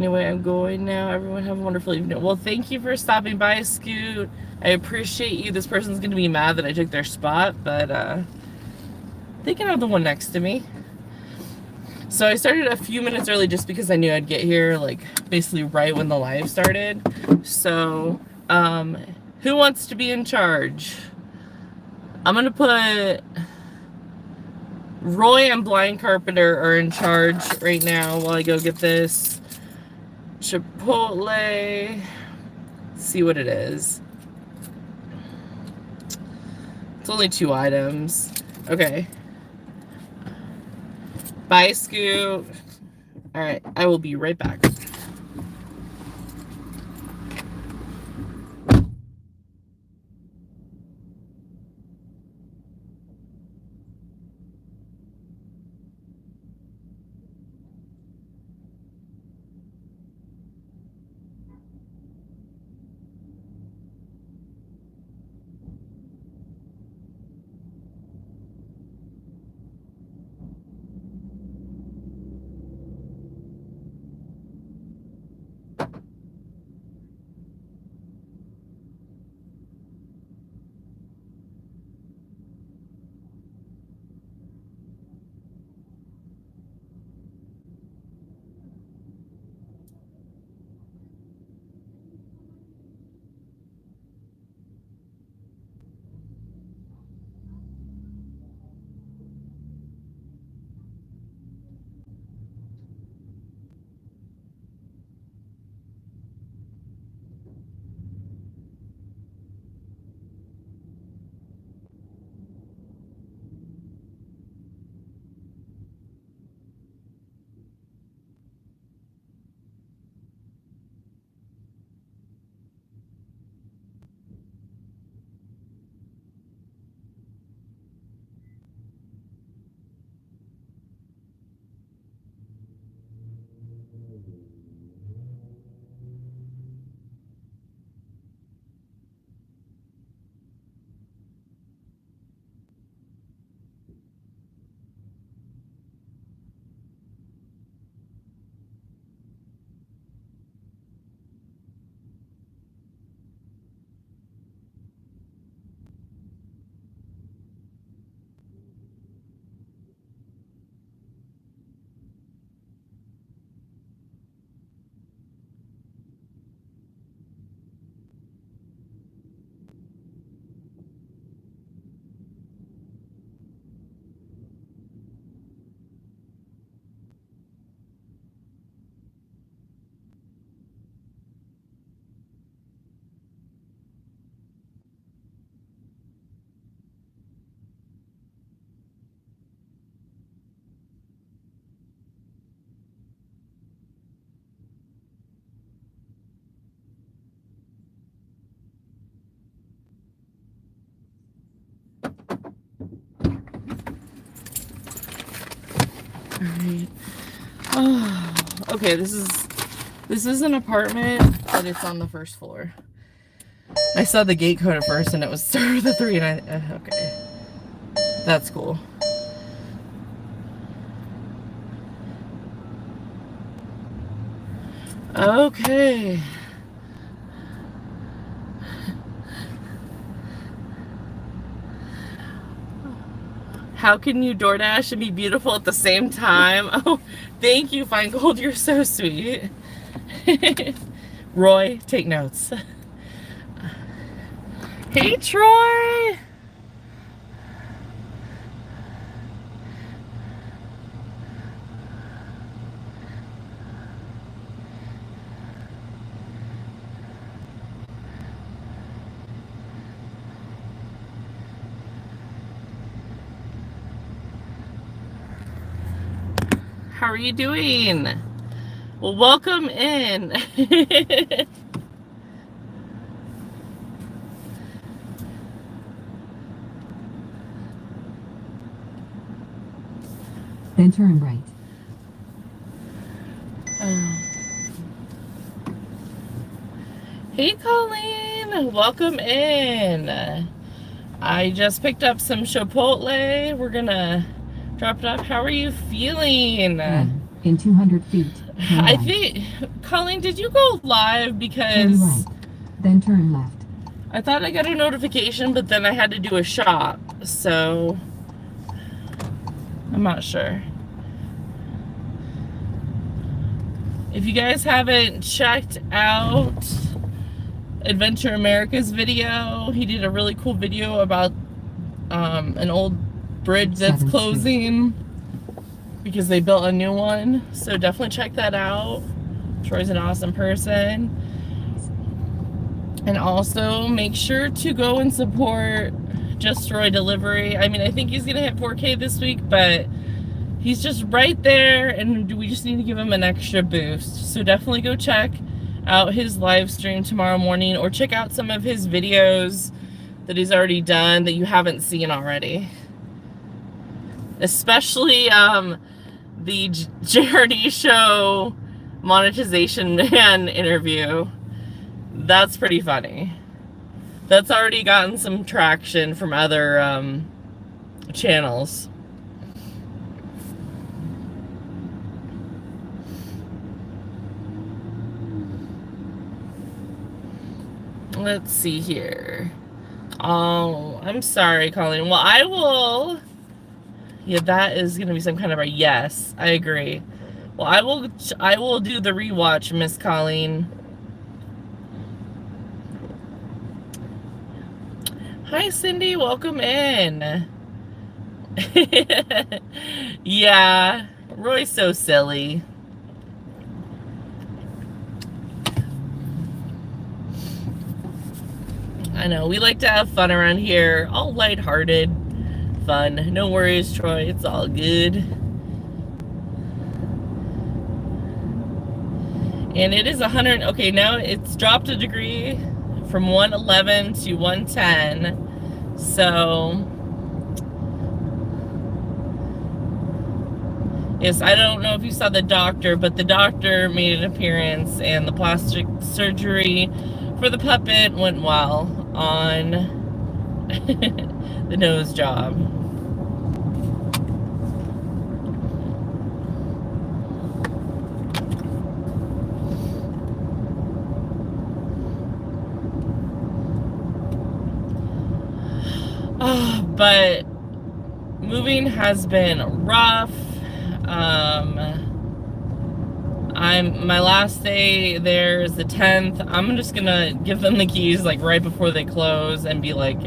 Anyway, I'm going now. Everyone have a wonderful evening. Well, thank you for stopping by, Scoot. I appreciate you. This person's going to be mad that I took their spot, but they can have the one next to me. So I started a few minutes early just because I knew I'd get here, like, basically right when the live started. So, who wants to be in charge? I'm going to put Roy and Blind Carpenter are in charge right now while I go get this Chipotle. Let's see what it is. It's only 2 items. Okay. Bye, Scoot. Alright, I will be right back. Alright. Oh, okay, this is an apartment, but it's on the first floor. I saw the gate code at first and it was started with a 3 and okay. That's cool. Okay. How can you DoorDash and be beautiful at the same time? Oh, thank you, Fine Gold. You're so sweet. Roy, take notes. Hey, Troy. How are you doing? Well, welcome in. Then turn right. Hey, Colleen. Welcome in. I just picked up some Chipotle. We're gonna drop it off. How are you feeling? In 200 feet. I think, Colleen, did you go live? Because turn right, then turn left. I thought I got a notification, but then I had to do a shop, so I'm not sure. If you guys haven't checked out Adventure America's video, he did a really cool video about an old bridge that's closing because they built a new one. So definitely check that out. Troy's an awesome person. And also make sure to go and support Just Troy Delivery. I mean, I think he's gonna hit 4K this week, but he's just right there, and we just need to give him an extra boost. So definitely go check out his live stream tomorrow morning, or check out some of his videos that he's already done that you haven't seen already. Especially the JRD show monetization man interview. That's pretty funny. That's already gotten some traction from other channels. Let's see here. Oh, I'm sorry, Colleen. Well, I will... Yeah, that is going to be some kind of a yes. I agree. Well, I will do the rewatch, Miss Colleen. Hi, Cindy. Welcome in. Yeah, Roy's so silly. I know, we like to have fun around here. All lighthearted fun. No worries, Troy. It's all good. And it is 100. Okay, now it's dropped a degree from 111 to 110. So, yes, I don't know if you saw the doctor, but the doctor made an appearance, and the plastic surgery for the puppet went well on the nose job. But moving has been rough. My last day there is the 10th. I'm just gonna give them the keys like right before they close and be like,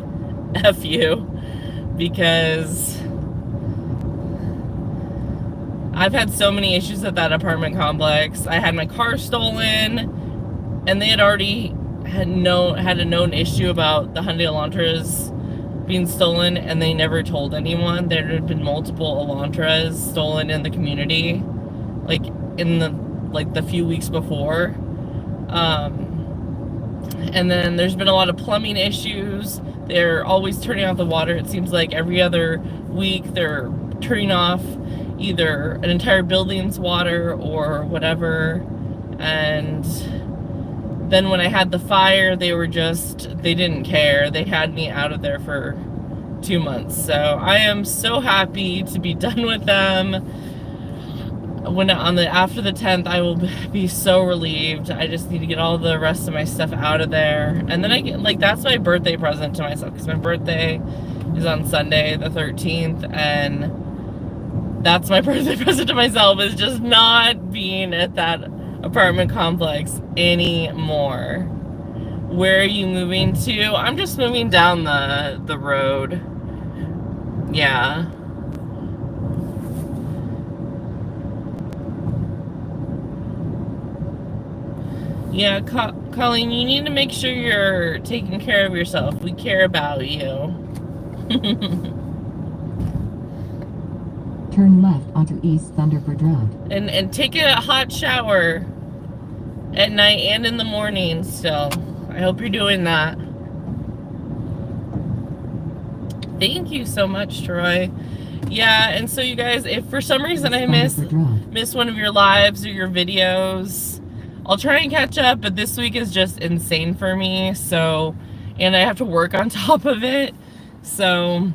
F you, because I've had so many issues at that apartment complex. I had my car stolen, and they had already had a known issue about the Hyundai Elantras being stolen, and they never told anyone. There had been multiple Elantras stolen in the community, like in the few weeks before. And then there's been a lot of plumbing issues. They're always turning off the water. It seems like every other week they're turning off either an entire building's water or whatever. And then when I had the fire, they didn't care. They had me out of there for 2 months. So I am so happy to be done with them. After the 10th, I will be so relieved. I just need to get all the rest of my stuff out of there. And then that's my birthday present to myself, because my birthday is on Sunday, the 13th, and that's my birthday present to myself, is just not being at that apartment complex anymore. Where are you moving to? I'm just moving down the road. Yeah. Yeah, Colleen, you need to make sure you're taking care of yourself. We care about you. Turn left onto East Thunderbird Road. And take a hot shower at night and in the morning still. I hope you're doing that. Thank you so much, Troy. Yeah, and so you guys, if for some reason I miss one of your lives or your videos, I'll try and catch up, but this week is just insane for me, so, and I have to work on top of it, so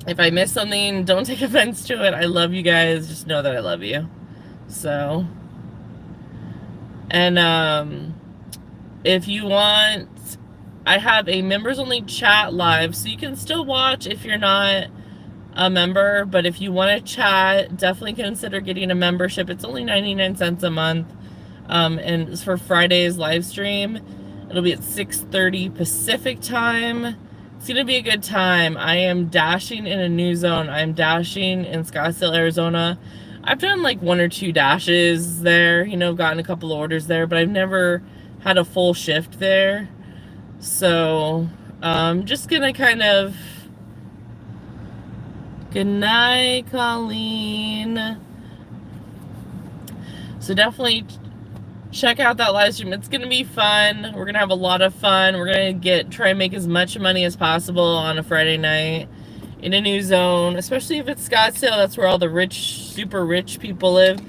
if I miss something, don't take offense to it. I love you guys. Just know that I love you. So, And if you want, I have a members only chat live, so you can still watch if you're not a member, but if you want to chat, definitely consider getting a membership. It's only 99 cents a month, and it's for Friday's live stream. It'll be at 6:30 Pacific time. It's gonna be a good time. I am dashing in a new zone. I'm dashing in Scottsdale, Arizona. I've done like 1 or 2 dashes there, you know, gotten a couple of orders there, but I've never had a full shift there. So just gonna kind of, good night, Colleen. So definitely check out that live stream. It's gonna be fun. We're gonna have a lot of fun. We're gonna try and make as much money as possible on a Friday night in a new zone, especially if it's Scottsdale. That's where all the rich, super rich people live.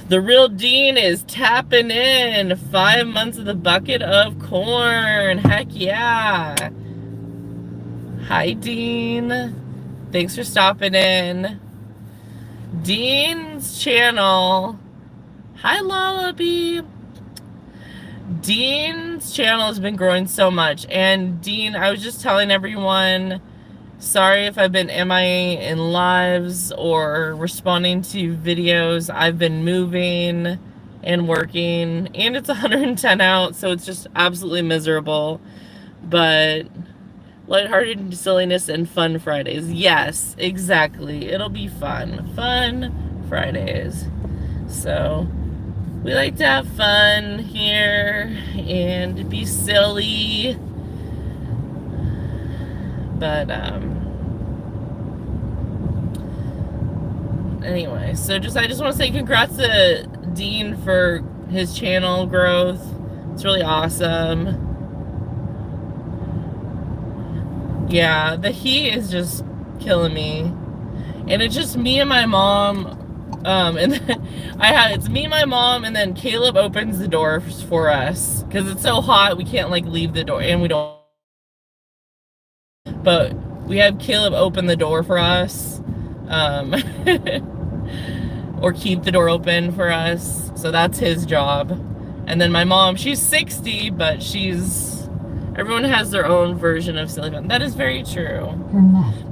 The real Dean is tapping in 5 months of the bucket of corn. Heck yeah. Hi, Dean. Thanks for stopping in. Dean's channel. Hi, Lullaby. Dean's channel has been growing so much. And Dean, I was just telling everyone, sorry if I've been MIA in lives or responding to videos. I've been moving and working, and it's 110 out, so it's just absolutely miserable. But lighthearted silliness and fun Fridays. Yes, exactly. It'll be fun. Fun Fridays. So we like to have fun here and be silly. But anyway, so I just want to say congrats to Dean for his channel growth. It's really awesome. Yeah, the heat is just killing me. And it's just me and my mom. And then it's me and my mom, and then Caleb opens the door for us because it's so hot we can't like leave the door, and we don't. But we have Caleb open the door for us, or keep the door open for us. So that's his job. And then my mom, she's 60, but everyone has their own version of silly fun. That is very true.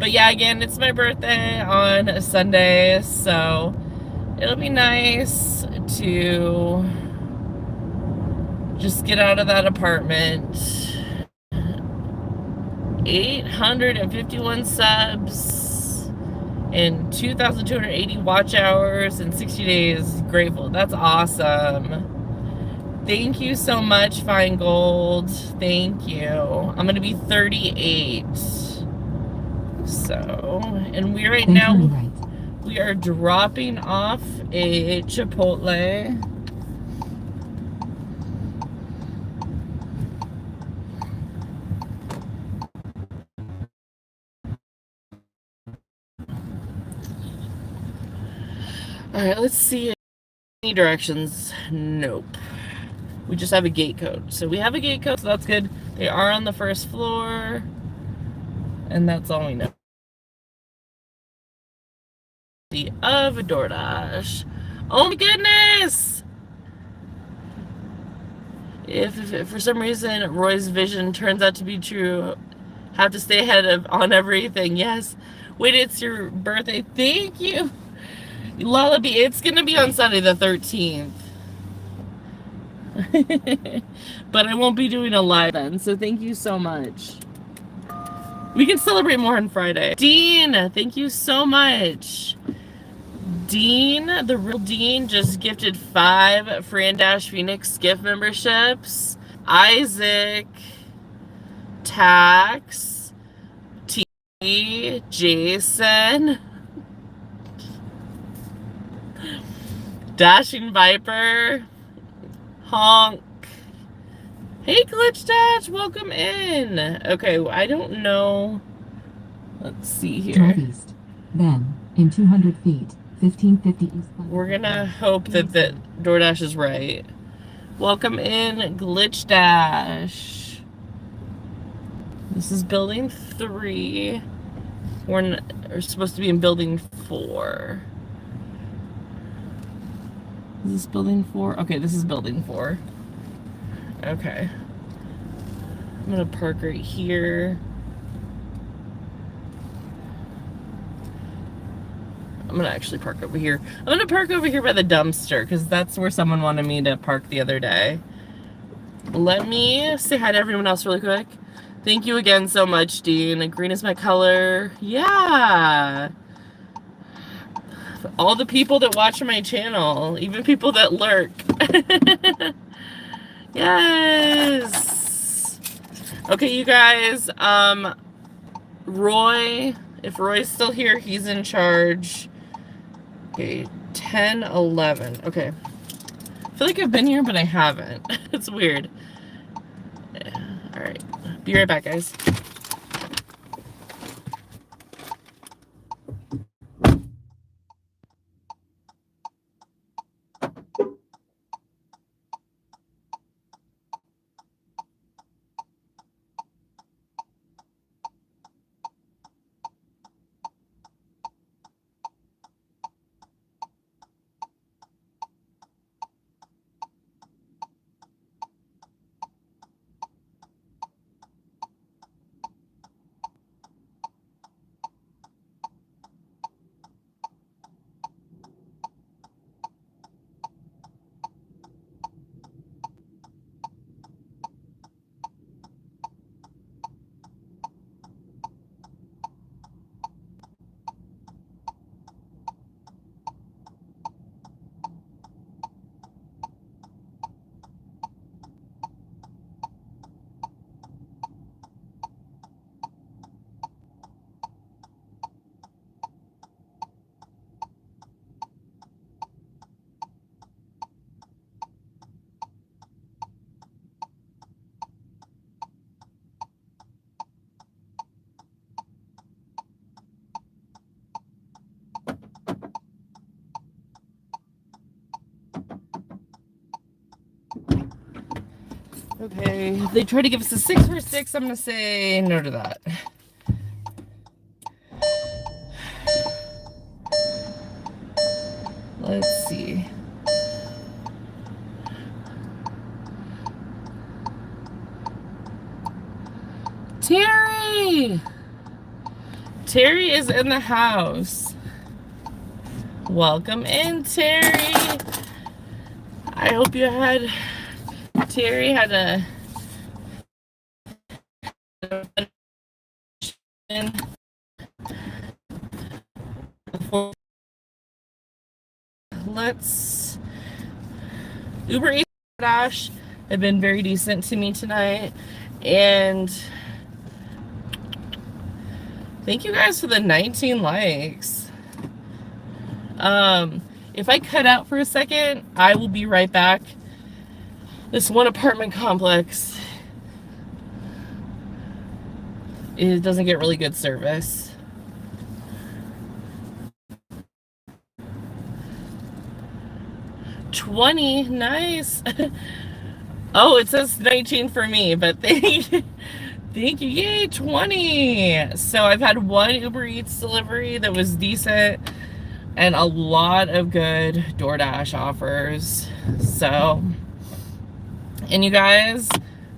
But yeah, again, it's my birthday on a Sunday, so it'll be nice to just get out of that apartment. 851 subs and 2,280 watch hours in 60 days. Grateful. That's awesome. Thank you so much, Fine Gold. Thank you. I'm going to be 38. So, and we we are dropping off a Chipotle. All right, let's see. Any directions? Nope. We just have a gate code. So we have a gate code, so that's good. They are on the first floor, and that's all we know. Of DoorDash. Oh my goodness! If for some reason Roy's vision turns out to be true, have to stay ahead on everything. Yes. Wait, it's your birthday. Thank you. Lullaby, it's gonna be on Sunday the 13th. But I won't be doing a live then, so thank you so much. We can celebrate more on Friday. Dean, thank you so much. Dean, the real Dean, just gifted 5 FranDashPHX gift memberships. Isaac, Tax, T, Jason, Dashing Viper, Honk. Hey, Glitch Dash, welcome in. Okay, I don't know. Let's see here. Drive east. Then, in 200 feet, 1550 east. We're gonna hope that DoorDash is right. Welcome in, Glitch Dash. This is building 3. We're supposed to be in building 4. Is this building 4? Okay, this is building 4. Okay. I'm gonna park right here. I'm gonna actually park over here. I'm gonna park over here by the dumpster because that's where someone wanted me to park the other day. Let me say hi to everyone else really quick. Thank you again so much, Dean. Green is my color. Yeah. All the people that watch my channel, even people that lurk. Yes. Okay, you guys. Roy, if Roy's still here, he's in charge. Okay, 10, 11. Okay. I feel like I've been here, but I haven't. It's weird. All right. Be right back, guys. Okay, if they try to give us a 6 for 6, I'm gonna say no to that. Let's see. Terry! Terry is in the house. Welcome in, Terry. I hope you had... Terry had a... Let's... UberEats and DoorDash have been very decent to me tonight. And... thank you guys for the 19 likes. If I cut out for a second, I will be right back. This one apartment complex, it doesn't get really good service. $20, nice. Oh, it says 19 for me, but thank you, yay, 20. So I've had one Uber Eats delivery that was decent and a lot of good DoorDash offers. So, and you guys,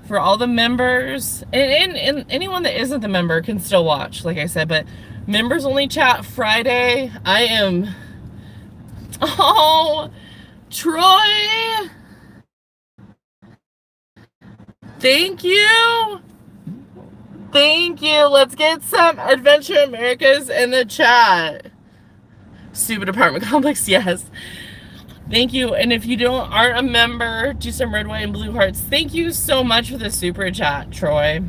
for all the members, and anyone that isn't the member can still watch, like I said, but members only chat Friday. I am, oh, Troy, thank you. Thank you. Let's get some Adventure Americas in the chat. Stupid apartment complex, yes. Thank you. And if you aren't a member, do some red, white, and blue hearts. Thank you so much for the super chat, Troy.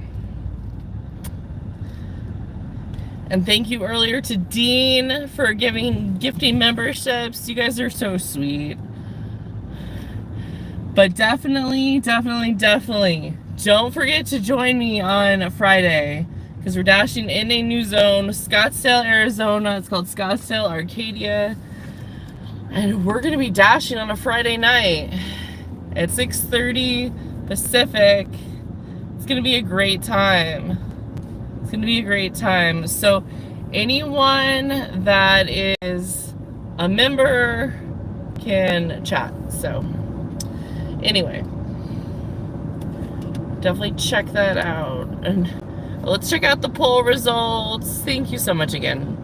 And thank you earlier to Dean for gifting memberships. You guys are so sweet. But definitely, don't forget to join me on Friday, because we're dashing in a new zone, Scottsdale, Arizona. It's called Scottsdale Arcadia. And we're going to be dashing on a Friday night at 6:30 Pacific. It's going to be a great time. It's going to be a great time. So anyone that is a member can chat. So anyway, definitely check that out. And let's check out the poll results. Thank you so much again,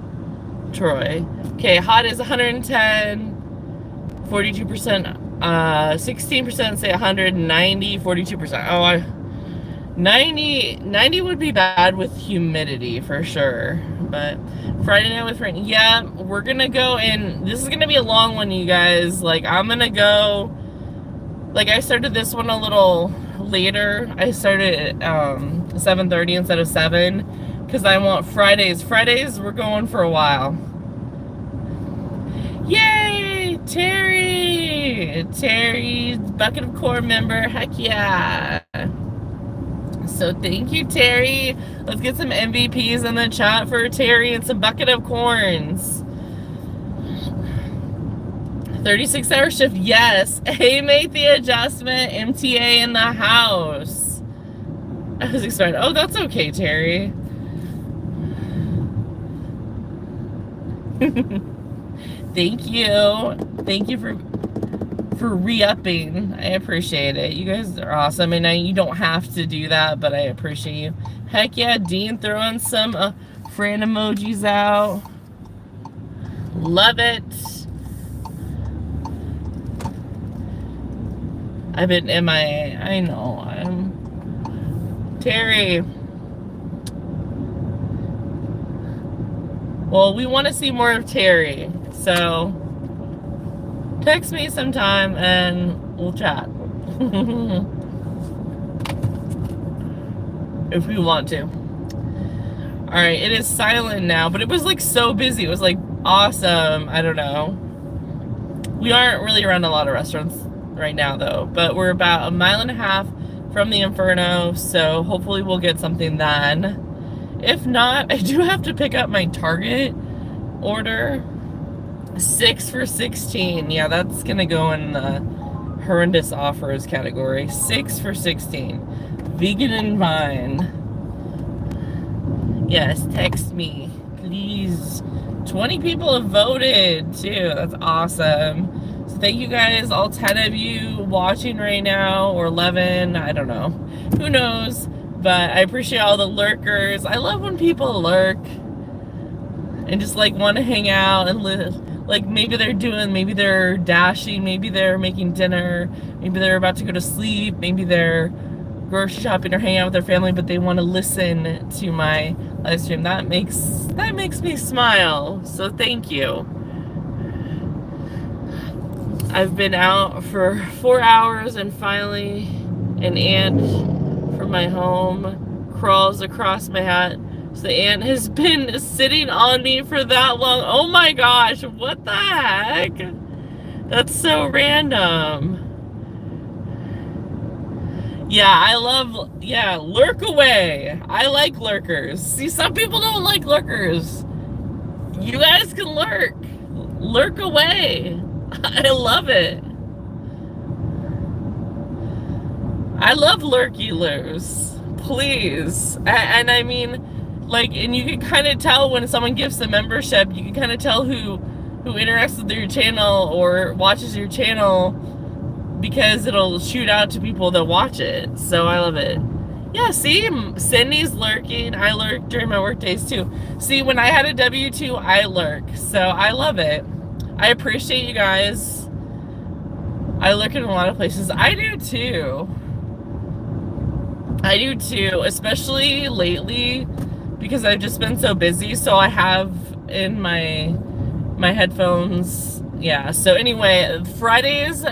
Troy. Okay, hot is 110, 42%, 16% say 190, 42%. Oh, 90 would be bad with humidity for sure. But Friday night with friends, yeah, we're gonna go, and this is gonna be a long one, you guys. Like, I'm gonna go, like, I started this one a little later. I started at 7:30 instead of 7 because I want Fridays. We're going for a while. Yay, Terry! Terry, Bucket of Corn member. Heck yeah! So thank you, Terry. Let's get some MVPs in the chat for Terry and some Bucket of Corns. 36-hour shift, yes. Hey, made the adjustment. MTA in the house. I was excited. Oh, that's okay, Terry. Thank you. Thank you for re-upping. I appreciate it. You guys are awesome, and you don't have to do that, but I appreciate you. Heck yeah, Dean throwing some Fran emojis out. Love it. I've been MIA. I know. Terry. Well, we want to see more of Terry, so text me sometime and we'll chat. If we want to. Alright, it is silent now, but it was like so busy. It was like awesome. I don't know. We aren't really around a lot of restaurants right now though, but we're about 1.5 miles from the Inferno, so hopefully we'll get something then. If not, I do have to pick up my Target order. 6 for $16. Yeah, that's gonna go in the horrendous offers category. 6 for $16. Vegan and Vine. Yes, text me, please. 20 people have voted too. That's awesome. So thank you guys, all 10 of you watching right now, or 11, I don't know. Who knows? But I appreciate all the lurkers. I love when people lurk and just like want to hang out and live. Like maybe they're dashing, maybe they're making dinner, maybe they're about to go to sleep, maybe they're grocery shopping or hanging out with their family, but they want to listen to my live stream. That makes me smile. So thank you. I've been out for 4 hours and finally an ant from my home crawls across my hat. So the ant has been sitting on me for that long. Oh my gosh, what the heck? That's so random. Yeah, lurk away. I like lurkers. See, some people don't like lurkers. You guys can lurk. Lurk away. I love it. I love lurky-lurs. Please. And I mean, like, and you can kind of tell when someone gives the membership, you can kind of tell who interacts with your channel or watches your channel, because it'll shoot out to people that watch it. So I love it. Yeah, see, Cindy's lurking. I lurk during my work days too. See, when I had a W2, I lurk. So I love it. I appreciate you guys. I lurk in a lot of places. I do too. I do too, especially lately, because I've just been so busy. So I have in my headphones. Yeah, so anyway, Friday's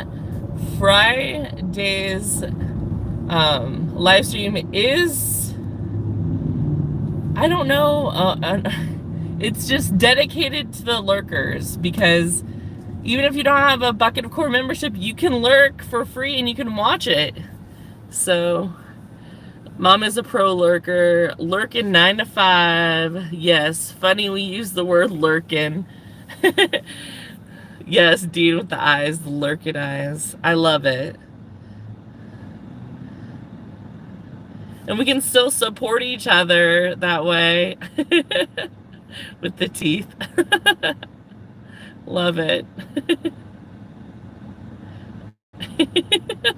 live stream is, I don't know, it's just dedicated to the lurkers, because even if you don't have a Bucket of Core membership, you can lurk for free and you can watch it. So Mom is a pro lurker, lurking 9 to 5. Yes, funny we use the word lurking. Yes, Dean with the eyes, the lurking eyes. I love it. And we can still support each other that way. With the teeth. Love it. You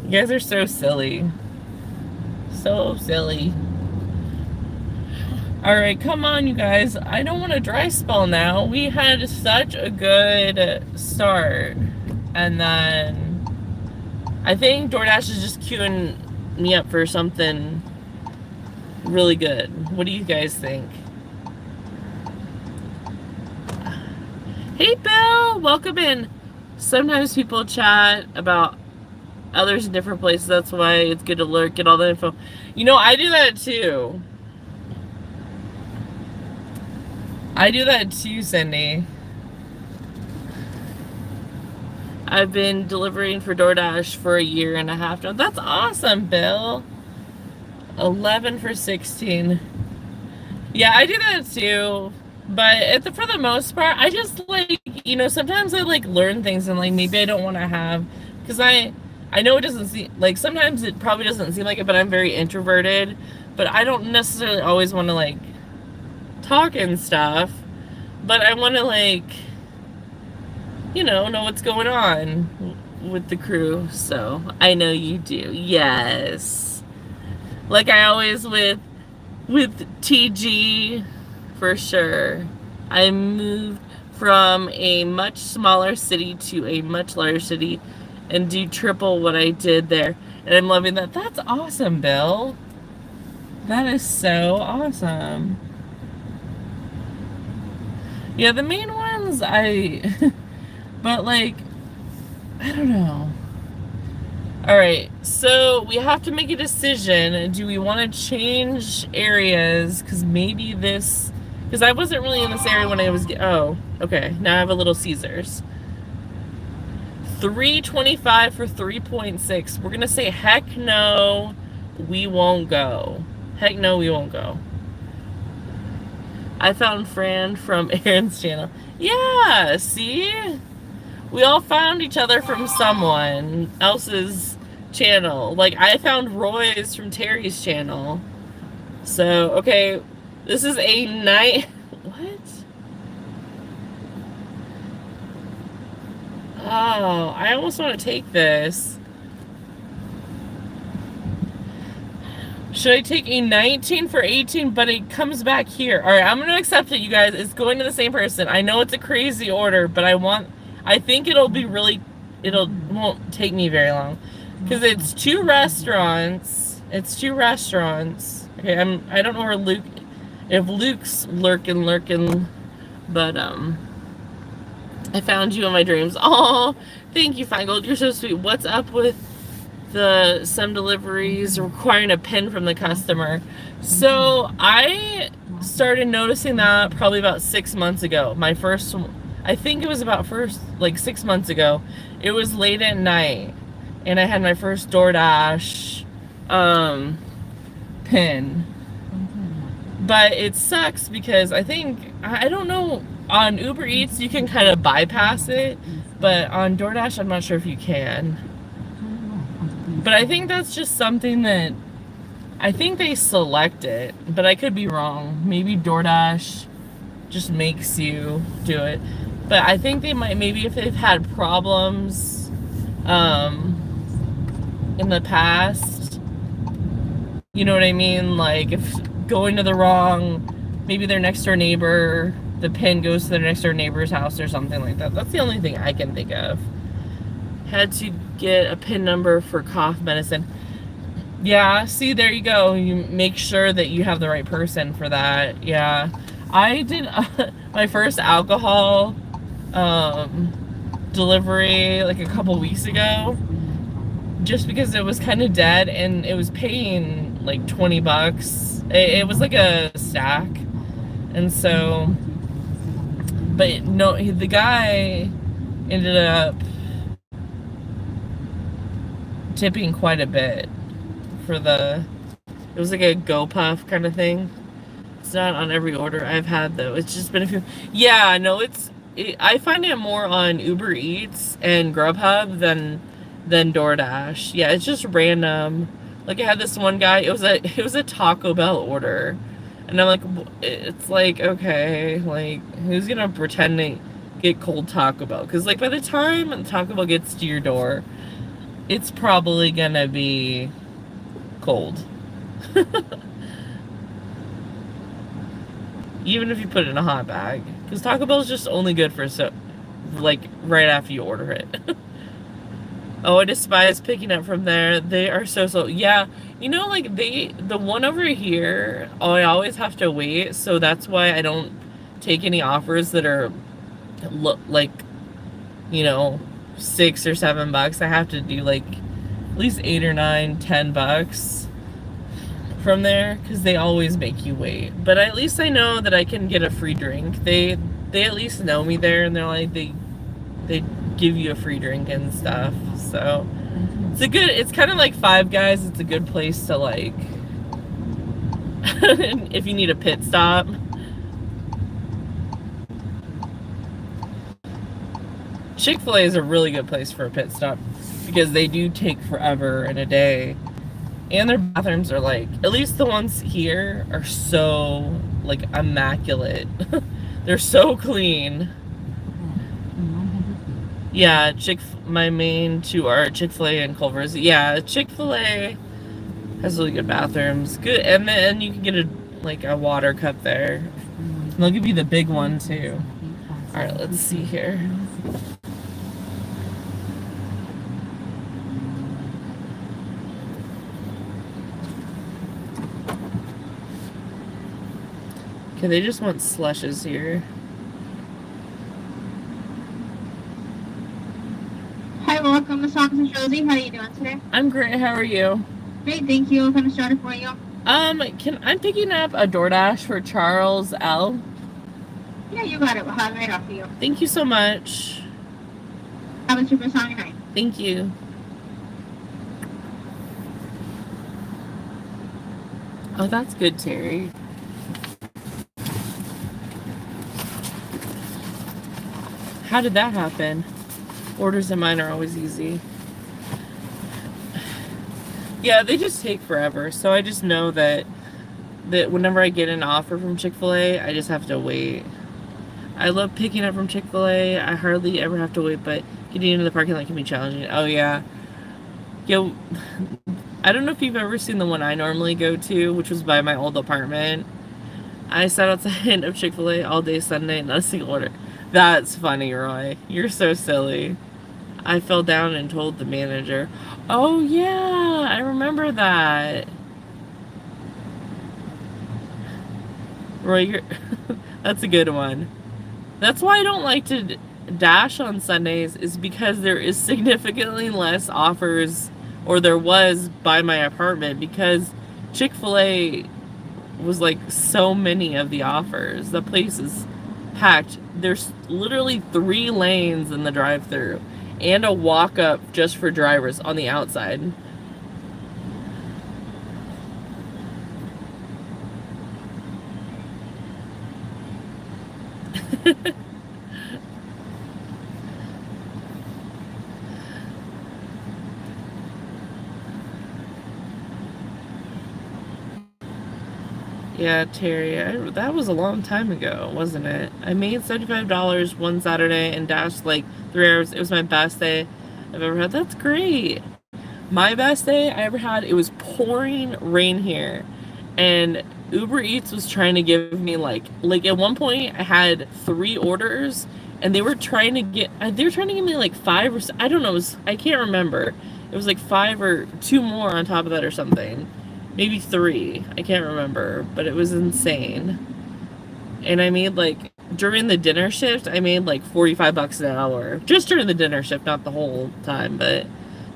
guys are so silly. So silly. Alright, come on, you guys. I don't want a dry spell now. We had such a good start. And then I think DoorDash is just queuing me up for something really good. What do you guys think? Hey, Bill! Welcome in. Sometimes people chat about others in different places. That's why it's good to lurk, get all the info. You know, I do that too. I do that too, Cindy. I've been delivering for DoorDash for a year and a half now. That's awesome, Bill. 11 for 16. Yeah, I do that too. But for the most part, I just like, you know, sometimes I like learn things and like maybe I don't want to have, because I know it doesn't seem like, sometimes it probably doesn't seem like it, but I'm very introverted. But I don't necessarily always want to like talk and stuff, but I want to like, you know what's going on with the crew. So I know you do. Yes, like I always with TG, for sure. I moved from a much smaller city to a much larger city and do triple what I did there, and I'm loving that. That's awesome, Bill. That is so awesome. Yeah, the main ones but like, I don't know. Alright, so we have to make a decision. Do we want to change areas? Because maybe because I wasn't really in this area when I was, oh, okay, now I have a Little Caesars. $3.25 for 3.6. We're going to say, heck no, we won't go. Heck no, we won't go. I found Fran from Aaron's channel. Yeah, see? We all found each other from someone else's channel. Like, I found Roy's from Terry's channel. So, okay, this is a night. What? Oh, I almost want to take this. Should I take a 19 for 18, but it comes back here? Alright, I'm going to accept it, you guys. It's going to the same person. I know it's a crazy order, but I think it'll be really, won't take me very long. Because it's two restaurants. It's two restaurants. Okay, I don't know where if Luke's lurking, but, I found you in my dreams. Oh, thank you, Feingold. You're so sweet. What's up with some deliveries requiring a PIN from the customer? So I started noticing that probably about 6 months ago. I think it was about 6 months ago. It was late at night and I had my first DoorDash PIN. But it sucks because I don't know, on UberEats you can kind of bypass it, but on DoorDash I'm not sure if you can. But I think that's just something that I think they select it, but I could be wrong. Maybe DoorDash just makes you do it. But I think they might, maybe if they've had problems in the past, you know what I mean? Like if going to the wrong, maybe their next door neighbor, the PIN goes to their next door neighbor's house or something like that. That's the only thing I can think of. Had to get a PIN number for cough medicine. Yeah, see, there you go. You make sure that you have the right person for that. Yeah, I did my first alcohol delivery like a couple weeks ago, just because it was kind of dead and it was paying like 20 bucks. It was like a stack, and so, but no, the guy ended up tipping quite a bit for it was like a GoPuff kind of thing. It's not on every order I've had though. It's just been a few. Yeah, no, I find it more on Uber Eats and Grubhub than DoorDash. Yeah, it's just random. Like I had this one guy, it was a Taco Bell order. And I'm like, it's like, okay, like who's gonna pretend to get cold Taco Bell. Because, like, by the time Taco Bell gets to your door, it's probably gonna be cold. Even if you put it in a hot bag. Because Taco Bell is just only good for, like, right after you order it. Oh, I despise picking up from there. They are so slow. Yeah, you know, like, the one over here, I always have to wait, so that's why I don't take any offers that are, like, you know, $6 or $7. I have to do, like, at least $8 or $9, $10 from there, because they always make you wait. But at least I know that I can get a free drink. They at least know me there, and they're like, they give you a free drink and stuff. So it's kind of like Five Guys. It's a good place to, like, if you need a pit stop. Chick-fil-A is a really good place for a pit stop because they do take forever in a day. And their bathrooms are, like, at least the ones here are so, like, immaculate. They're so clean. Yeah, my main two are Chick-fil-A and Culver's. Yeah, Chick-fil-A has really good bathrooms. Good, and then you can get a water cup there. And they'll give you the big one too. All right, let's see here. Okay, they just want slushes here. Hi, welcome to Songs and Josie. How are you doing today? I'm great. How are you? Great, thank you. What kind of started for you? I'm picking up a DoorDash for Charles L. Yeah, you got it. We'll have it right off for you. Thank you so much. Have a super song night. Thank you. Oh, that's good, Terry. How did that happen? Orders of mine are always easy. Yeah, they just take forever. So I just know that whenever I get an offer from Chick-fil-A, I just have to wait. I love picking up from Chick-fil-A. I hardly ever have to wait, but getting into the parking lot can be challenging. Oh, yeah. Yo, I don't know if you've ever seen the one I normally go to, which was by my old apartment. I sat outside of Chick-fil-A all day Sunday, not a single order. That's funny, Roy. You're so silly. I fell down and told the manager. Oh, yeah, I remember that. Roy, that's a good one. That's why I don't like to dash on Sundays, is because there is significantly less offers, or there was by my apartment, because Chick-fil-A was like so many of the offers. The place is packed. There's literally 3 lanes in the drive-thru and a walk-up just for drivers on the outside. Yeah, Terry, that was a long time ago, wasn't it? I made $75 one Saturday and dashed like 3 hours. It was my best day I've ever had. That's great. My best day I ever had, it was pouring rain here. And UberEats was trying to give me like at one point I had 3 orders and they were trying to give me like 5 or I don't know, I can't remember. It was like 5 or 2 more on top of that or something. Maybe 3. I can't remember, but it was insane. And I made like, during the dinner shift, I made like $45 an hour. Just during the dinner shift, not the whole time, but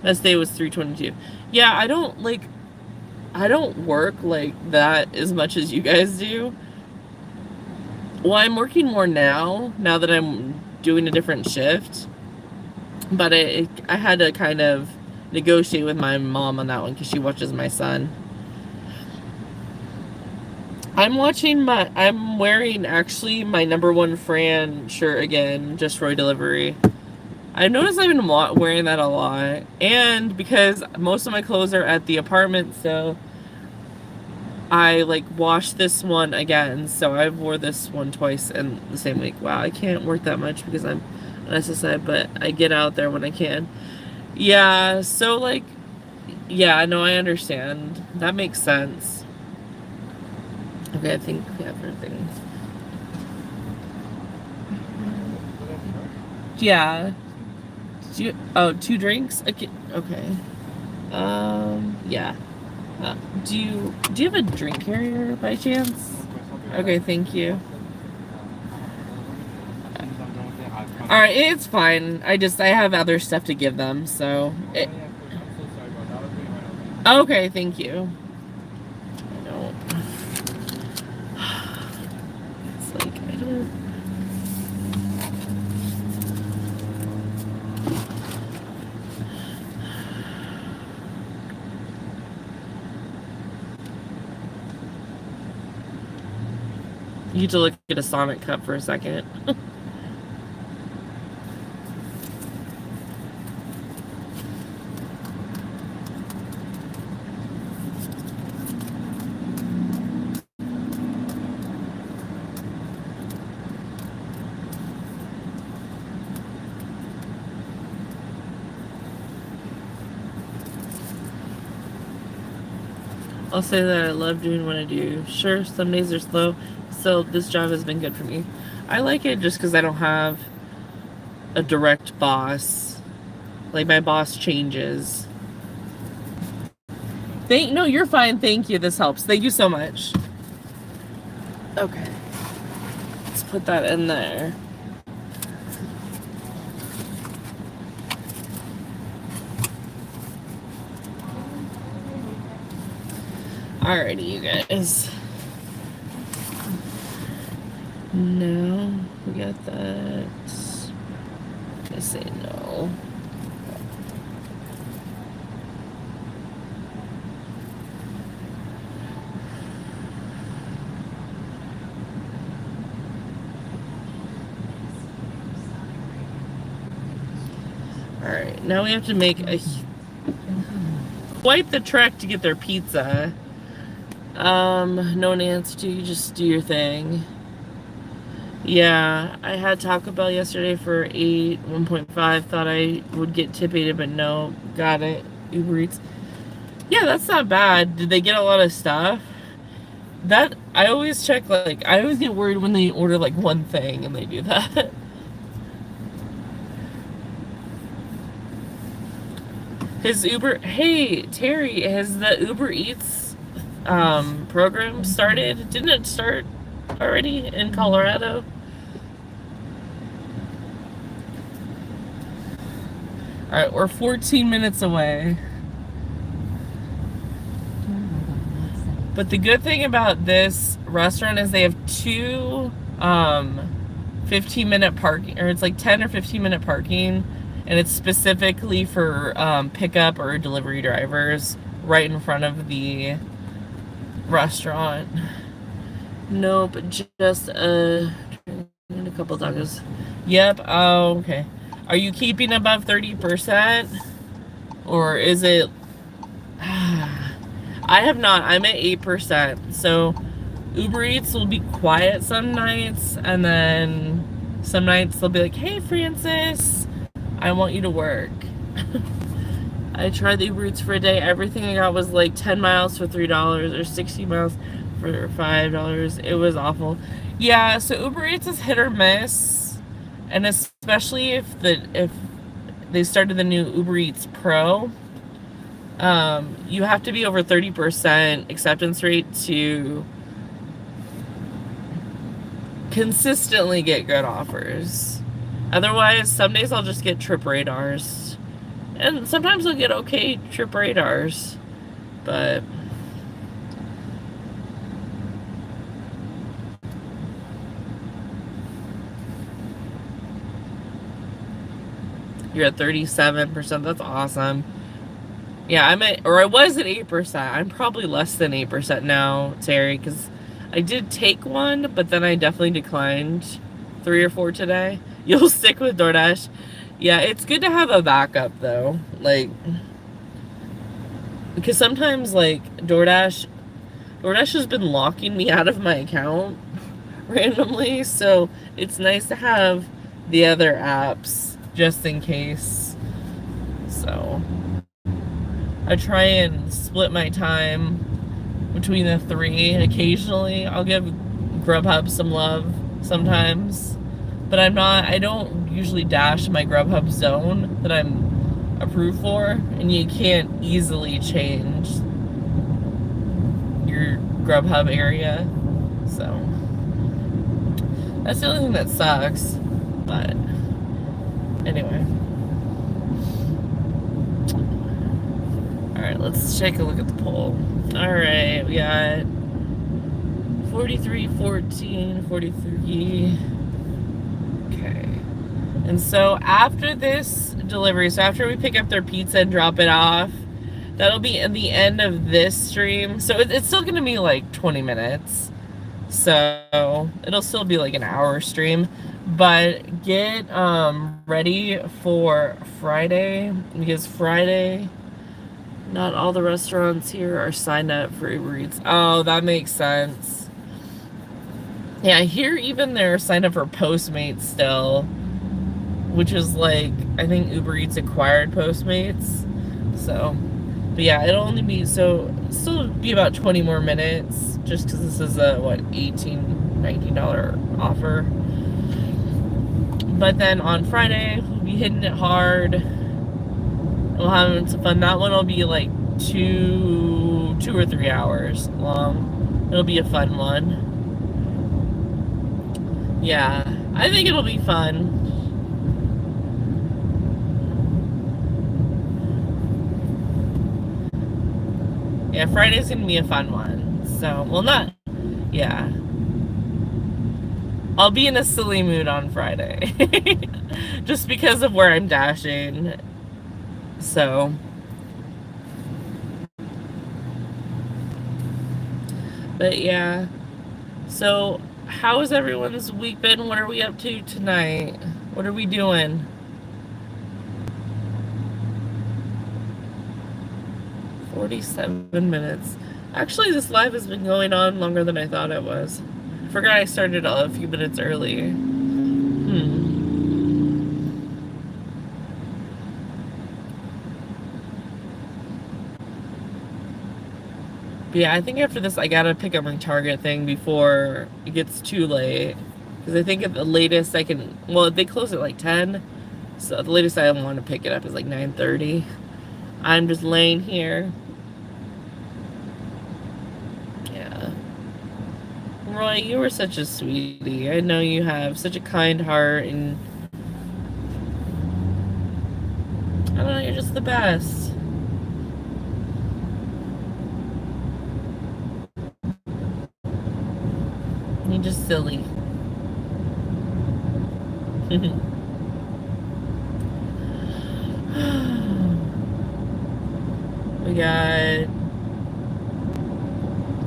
best day was $3.22. Yeah, I don't work like that as much as you guys do. Well, I'm working more now that I'm doing a different shift. But I had to kind of negotiate with my mom on that one because she watches my son. I'm wearing actually my #1 Fran shirt again, just for a delivery. I noticed I've been wearing that a lot. And because most of my clothes are at the apartment, so I like washed this one again, so I wore this one twice in the same week. Wow, I can't work that much because I'm an SSI, but I get out there when I can. Yeah, so like, yeah, no, I understand. That makes sense. Okay, I think we have everything. Yeah. Do you, oh, 2 drinks? Okay. Yeah. Do you have a drink carrier by chance? Okay, thank you. Alright, it's fine. I have other stuff to give them, so okay, thank you. I don't. It's like I don't. You get to look at a Sonic cup for a second. I'll say that I love doing what I do. Sure, some days are slow, so this job has been good for me. I like it just because I don't have a direct boss. Like, my boss changes. No, you're fine. Thank you. This helps. Thank you so much. Okay. Let's put that in there. Alrighty, you guys. No, we got that. I say no. Alright, now we have to make quite the trek to get their pizza. No answer to you, just do your thing. Yeah, I had Taco Bell yesterday for 1.5. Thought I would get tip 8, but no, got it. Uber Eats. Yeah, that's not bad. Did they get a lot of stuff? That I always check. Like, I always get worried when they order like one thing and they do that. Hey Terry, has the Uber Eats program started? Didn't it start already in Colorado? Alright, we're 14 minutes away. But the good thing about this restaurant is they have 2 15-minute parking, or it's like 10 or 15-minute parking, and it's specifically for pickup or delivery drivers right in front of the restaurant. Nope, just a couple tacos. Yep. Oh, okay. Are you keeping above 30%, or is it? I have not. I'm at 8%. So Uber Eats will be quiet some nights, and then some nights they'll be like, "Hey, Francis, I want you to work." I tried the Uber Eats for a day. Everything I got was like 10 miles for $3 or 60 miles for $5. It was awful. Yeah, so Uber Eats is hit or miss, and especially if they started the new Uber Eats Pro, you have to be over 30% acceptance rate to consistently get good offers. Otherwise, some days I'll just get trip radars, and sometimes I'll get okay trip radars, but you're at 37%. That's awesome. Yeah, I was at 8%. I'm probably less than 8% now, Terry, because I did take one, but then I definitely declined 3 or 4 today. You'll stick with DoorDash. Yeah, it's good to have a backup, though. Like, because sometimes, like, DoorDash, DoorDash has been locking me out of my account randomly, so it's nice to have the other apps just in case. So I try and split my time between the three. Occasionally I'll give Grubhub some love sometimes, but I don't usually dash my Grubhub zone that I'm approved for, and you can't easily change your Grubhub area, so that's the only thing that sucks. But anyway, alright, let's take a look at the poll. Alright, we got 43, 14, 43. Okay. And so after this delivery, so after we pick up their pizza and drop it off, that'll be at the end of this stream. So it's still gonna be like 20 minutes. So it'll still be like an hour stream. But get ready for Friday, because Friday, not all the restaurants here are signed up for UberEats. Oh, that makes sense. Yeah, here even they're signed up for Postmates still, which is like, I think UberEats acquired Postmates. So, but yeah, it'll only be, so still be about 20 more minutes, just because this is a, what, $18, $19 offer. But then on Friday, we'll be hitting it hard. We'll have some fun. That one will be like 2 or 3 hours long. It'll be a fun one. Yeah, I think it'll be fun. Yeah, Friday's gonna be a fun one. So, well, not, yeah. I'll be in a silly mood on Friday. Just because of where I'm dashing. So. But yeah. So, how has everyone's week been? What are we up to tonight? What are we doing? "47 minutes. Actually, this live has been going on longer than I thought it was. I forgot I started a few minutes early. But yeah, I think after this I gotta pick up my Target thing before it gets too late. Because I think at the latest I can, well, they close at like 10. So the latest I want to pick it up is like 9:30. I'm just laying here. Yeah. Roy, you were such a sweetie. I know you have such a kind heart, and I don't know, you're just the best. You're just silly. We got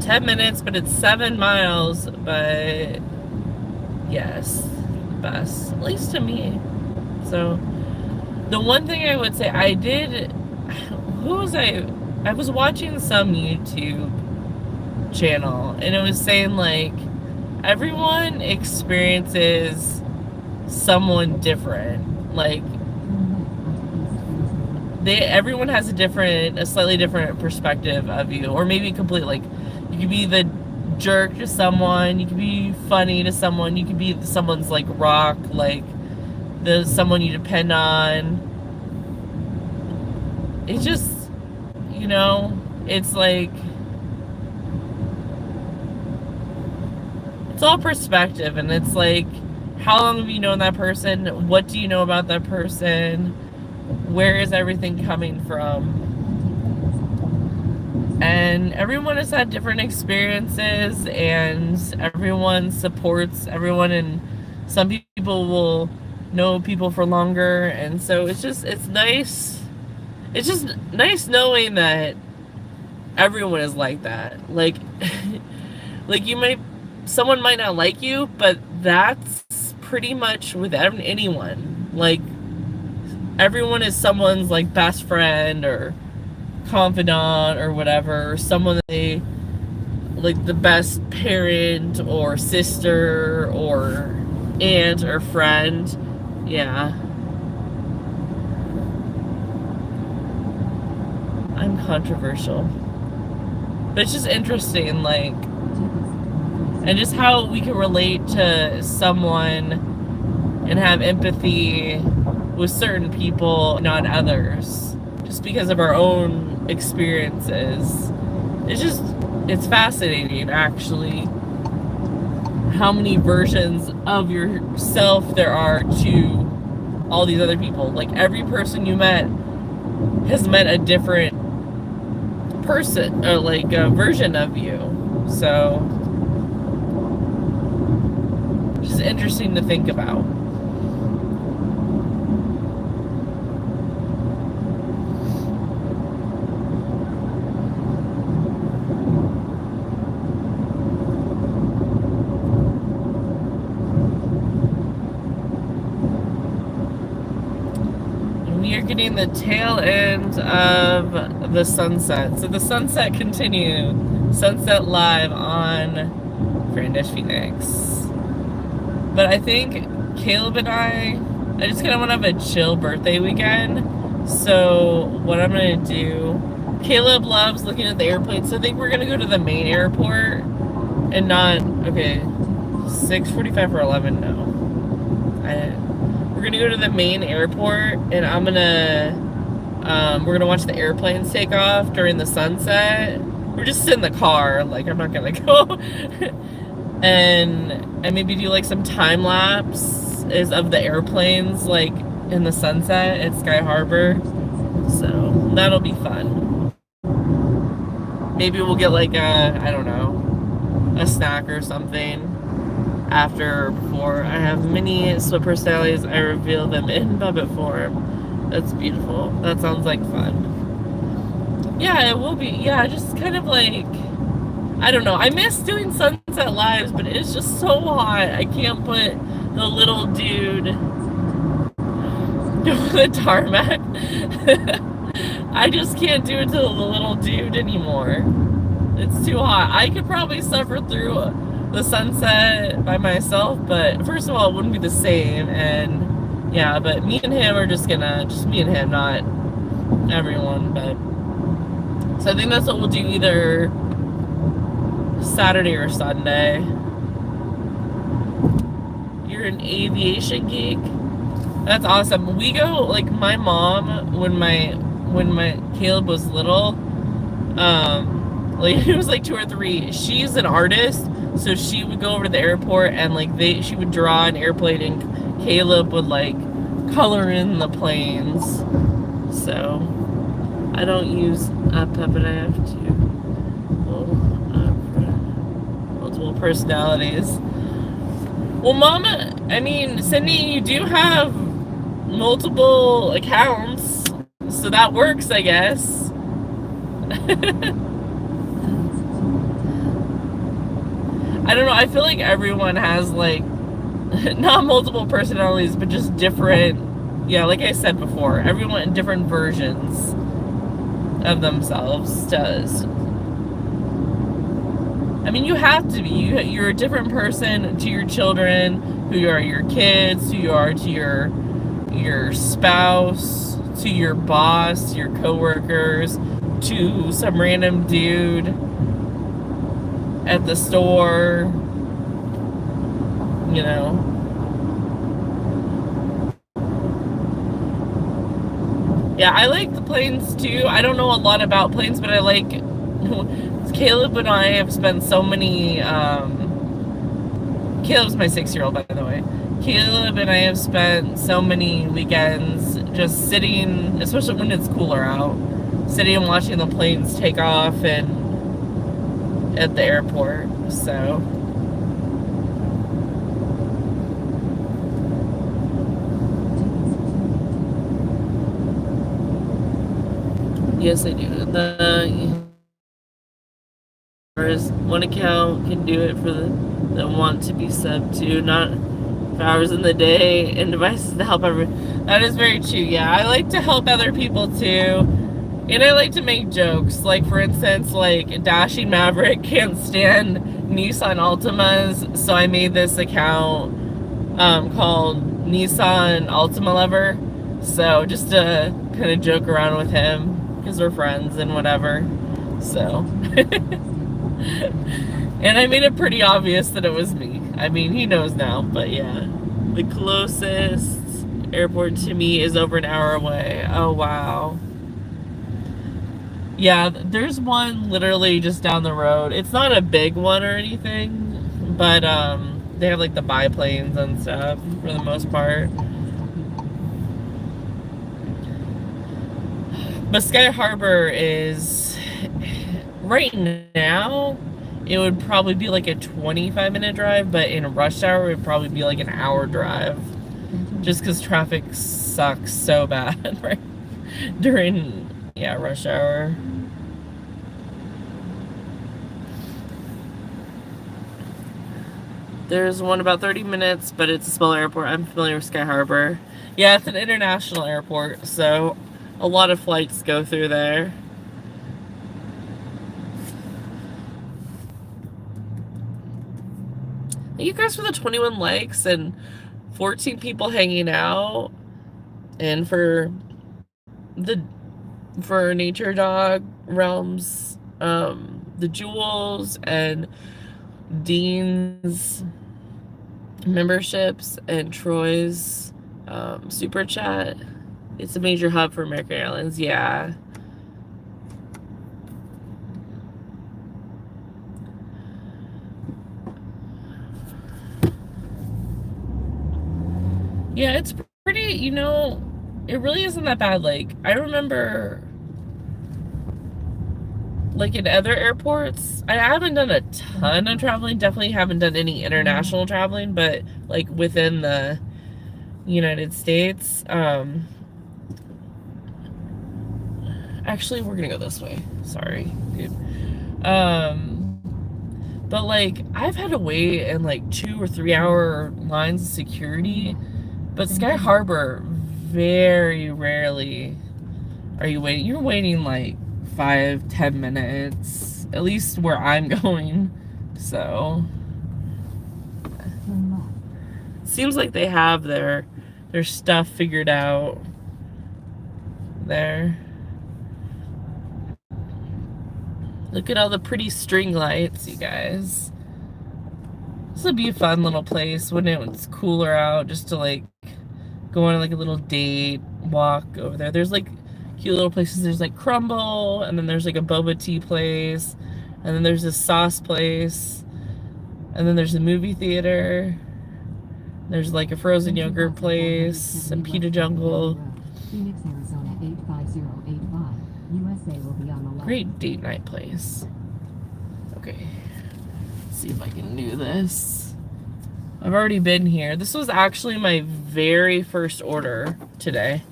10 minutes, but it's 7 miles, but yes, best, at least to me. So the one thing I would say I did, I was watching some YouTube channel, and it was saying like everyone experiences someone different. Like everyone has a slightly different perspective of you, or maybe complete, like you could be the jerk to someone, you could be funny to someone, you could be someone's like rock, like someone you depend on. It's just, you know, it's like, it's all perspective, and it's like, how long have you known that person? What do you know about that person? Where is everything coming from? And everyone has had different experiences, and everyone supports everyone, and some people will know people for longer, and so it's nice. It's just nice knowing that everyone is like that. Like, like someone might not like you, but that's pretty much with anyone. Like, everyone is someone's like best friend or confidant or whatever, or someone that they like the best parent or sister or aunt or friend. Yeah. I'm controversial. But it's just interesting, like, and just how we can relate to someone and have empathy with certain people, not others, just because of our own experiences. It's fascinating, actually, how many versions of yourself there are to all these other people. Like, every person you met has met a different person, or like a version of you. So, just interesting to think about. We are getting the tail end of the sunset. So the sunset continued. Sunset live on FranDashPHX. But I think Caleb and I just kind of want to have a chill birthday weekend. So what I'm going to do, Caleb loves looking at the airplanes. So I think we're going to go to the main airport and not, okay, 6:45 or 11, no. We're gonna go to the main airport, and we're gonna watch the airplanes take off during the sunset. We're just in the car, like, I'm not gonna go. and maybe do like some time lapse of the airplanes, like in the sunset at Sky Harbor. So that'll be fun. Maybe we'll get like I don't know, a snack or something after or before. I have many split personalities. I reveal them in puppet form. That's beautiful. That sounds like fun. Yeah, it will be. Yeah, just kind of like, I don't know. I miss doing sunset lives, but it's just so hot. I can't put the little dude on the tarmac. I just can't do it to the little dude anymore. It's too hot. I could probably suffer through the sunset by myself, but first of all, it wouldn't be the same, and yeah, but me and him are just me and him, not everyone. But so I think that's what we'll do, either Saturday or Sunday. You're an aviation geek? That's awesome. We go, like, my mom, when my Caleb was little, like, he was like 2 or 3, she's an artist. So she would go over to the airport and like she would draw an airplane, and Caleb would like color in the planes. So I don't use Puppet. I have to. Multiple personalities. Well, Mama, I mean, Cindy, you do have multiple accounts, so that works, I guess. I don't know, I feel like everyone has, like, not multiple personalities, but just different, yeah, like I said before, everyone, different versions of themselves does. I mean, you have to be. You're a different person to your children, who you are to your kids, who you are to your spouse, to your boss, your coworkers, to some random dude at the store, you know. Yeah, I like the planes too. I don't know a lot about planes, but I like, Caleb and I have spent so many, Caleb's my 6-year-old, by the way. Caleb and I have spent so many weekends just sitting, especially when it's cooler out, sitting and watching the planes take off and at the airport. So yes, I do. Whereas one account can do it for the want to be sub to, not for hours in the day, and devices to help everyone. That is very true. Yeah, I like to help other people too. And I like to make jokes, like for instance, like Dashing Maverick can't stand Nissan Altimas, so I made this account called Nissan Altima Lover. So just to kind of joke around with him because we're friends and whatever. So, and I made it pretty obvious that it was me. I mean, he knows now, but yeah, the closest airport to me is over an hour away. Oh wow. Yeah, there's one literally just down the road. It's not a big one or anything, but they have like the biplanes and stuff for the most part. But Sky Harbor is right now it would probably be like a 25-minute drive, but in rush hour it would probably be like an hour drive. Just because traffic sucks so bad right during rush hour. There's one about 30 minutes, but it's a small airport. I'm familiar with Sky Harbor. Yeah, it's an international airport, so a lot of flights go through there. Thank you guys for the 21 likes and 14 people hanging out, and for Nature Dog Realms, the Jewels and Dean's memberships and Troy's super chat. It's a major hub for American Airlines. Yeah. Yeah, it's pretty, it really isn't that bad. Like, I remember, like, in other airports, I haven't done a ton of traveling. Definitely haven't done any international traveling, but, like, within the United States, actually, we're gonna go this way. Sorry, dude. But, like, I've had to wait in, like, 2 or 3 hour lines of security. But Sky Harbor, very rarely are you waiting. You're waiting like 5-10 minutes, at least where I'm going. So seems like they have their stuff figured out there. Look at all the pretty string lights, you guys. This would be a fun little place when it's cooler out, just to like go on like a little date walk over there. There's like cute little places. There's like Crumble, and then there's like a boba tea place, and then there's a sauce place, and then there's a movie theater. There's like a frozen yogurt place, and Pita Jungle. Phoenix, Arizona 85085. USA will be on the line. Great date night place. Okay, let's see if I can do this. I've already been here. This was actually my very first order today.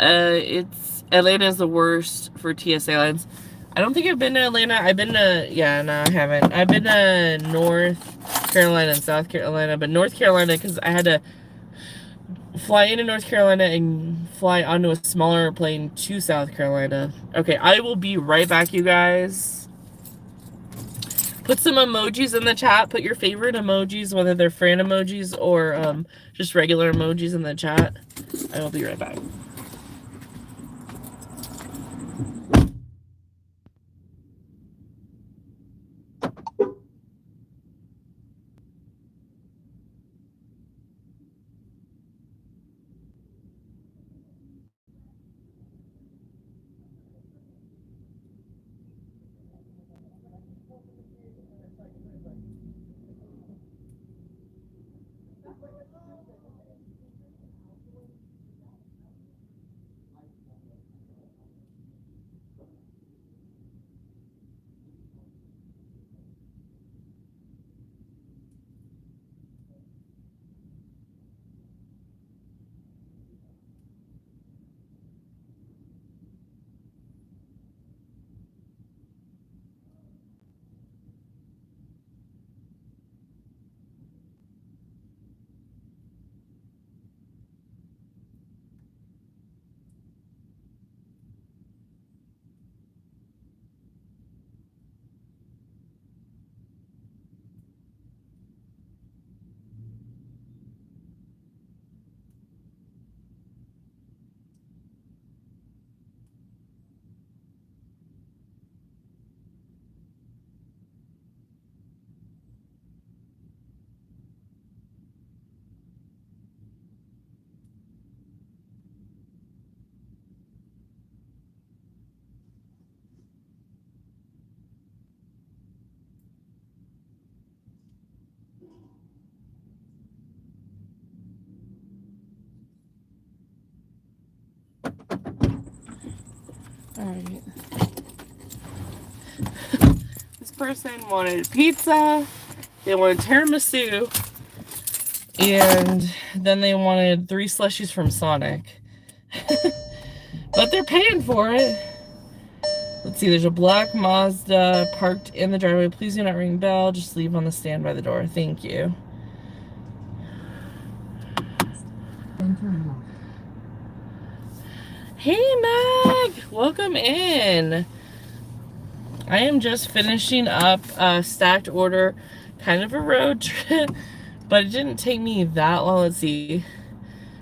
Atlanta is the worst for TSA lines. I don't think I've been to Atlanta. I've been to, no, I haven't. I've been to North Carolina and South Carolina, but North Carolina, because I had to fly into North Carolina and fly onto a smaller plane to South Carolina. Okay, I will be right back, you guys. Put some emojis in the chat. Put your favorite emojis, whether they're Fran emojis or just regular emojis in the chat. I will be right back. Alright. This person wanted pizza, they wanted tiramisu, and then they wanted 3 slushies from Sonic. But they're paying for it. Let's see, there's a black Mazda parked in the driveway. Please do not ring bell. Just leave on the stand by the door. Thank you. Then turn left. Hey, Meg! Welcome in. I am just finishing up a stacked order. Kind of a road trip, but it didn't take me that long. Let's see.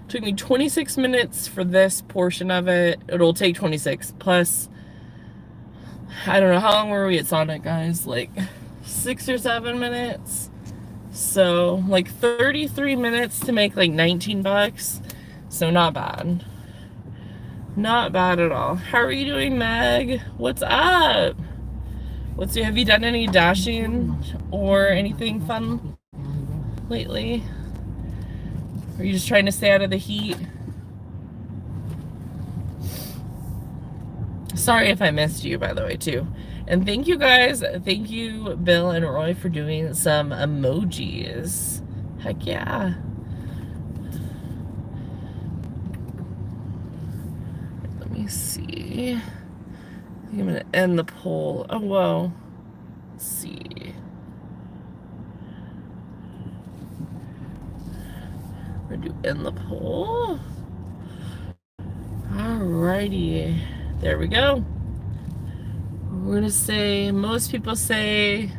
It took me 26 minutes for this portion of it. It'll take 26 plus... I don't know, how long were we at Sonic, guys? Like 6 or 7 minutes. So like 33 minutes to make like 19 bucks. So not bad. Not bad at all. How are you doing, Meg? What's up? Have you done any dashing or anything fun lately? Are you just trying to stay out of the heat? Sorry if I missed you, by the way, too. And thank you guys. Thank you, Bill and Roy, for doing some emojis. Heck yeah. Let me see. I think I'm going to end the poll. Oh, whoa. Let's see. We're going to do end the poll. Alrighty. There we go. We're gonna say, most people say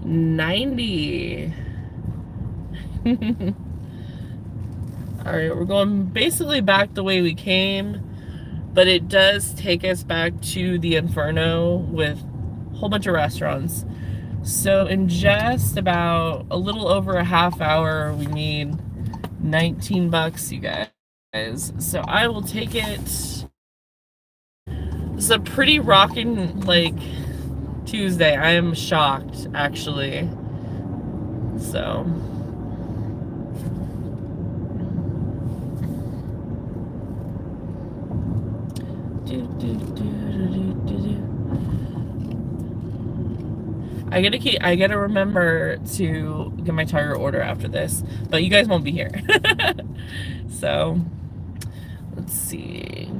90. Alright, we're going basically back the way we came, but it does take us back to the Inferno with a whole bunch of restaurants. So in just about a little over a half hour, we need 19 bucks, you guys. So I will take it. It's a pretty rockin', like, Tuesday. I am shocked, actually. So. I gotta remember to get my Target order after this, but you guys won't be here. So, let's see.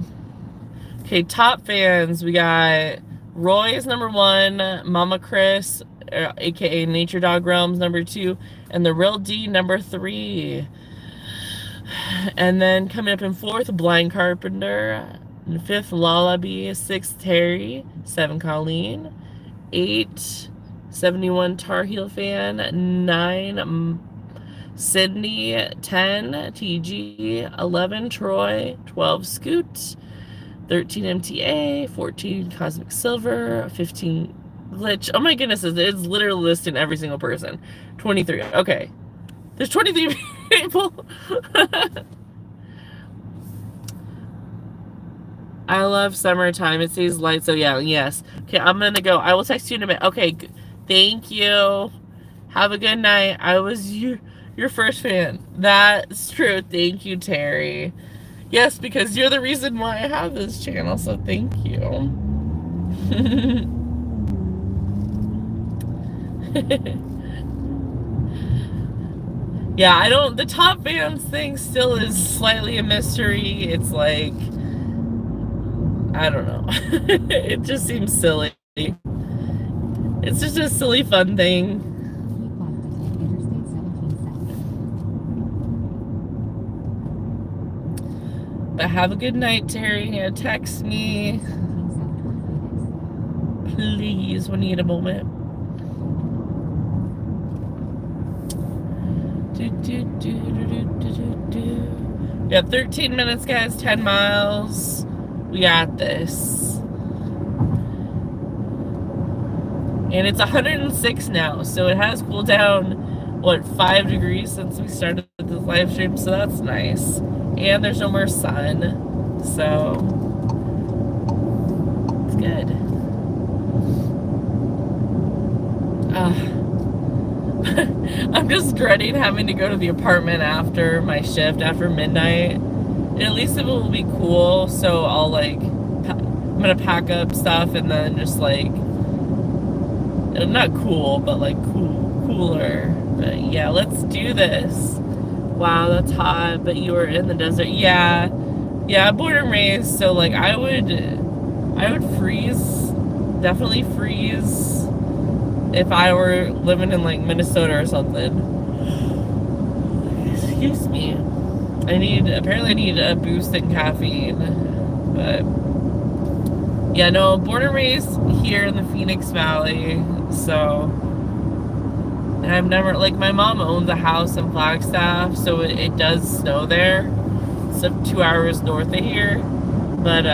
Okay, top fans, we got Roy is number 1, Mama Chris, aka Nature Dog Realms, number 2, and The Real D, number 3. And then coming up in 4th, Blind Carpenter, in 5th, Lullaby, 6th, Terry, 7, Colleen, 8, 71 Tar Heel Fan, 9, Sydney, 10, TG, 11, Troy, 12, Scoot, 13 MTA, 14 Cosmic Silver, 15 Glitch. Oh my goodness, it's literally listing every single person. 23. Okay. There's 23 people. I love summertime. It stays light, so yeah, yes. Okay, I'm gonna go. I will text you in a minute. Okay, thank you. Have a good night. I was your first fan. That's true. Thank you, Terry. Yes, because you're the reason why I have this channel, so thank you. Yeah, the top fans thing still is slightly a mystery. It's like, I don't know. It just seems silly. It's just a silly, fun thing. But have a good night, Terry. Yeah, text me, please, when you get a moment. We have 13 minutes, guys. 10 miles. We got this. And it's 106 now, so it has cooled down, what, 5 degrees since we started the live stream, so that's nice. And there's no more sun, so it's good. I'm just dreading having to go to the apartment after my shift, after midnight. And at least it will be cool, so I'll like, I'm gonna pack up stuff and then just like, not cool, but like cooler. But yeah, let's do this. Wow, that's hot, but you were in the desert. Yeah, born and raised, so like I would freeze, definitely freeze if I were living in like Minnesota or something. Excuse me. Apparently I need a boost in caffeine, but yeah, no, born and raised here in the Phoenix Valley, so, and I've never, like, my mom owns a house in Flagstaff, so it does snow there. It's 2 hours north of here, but,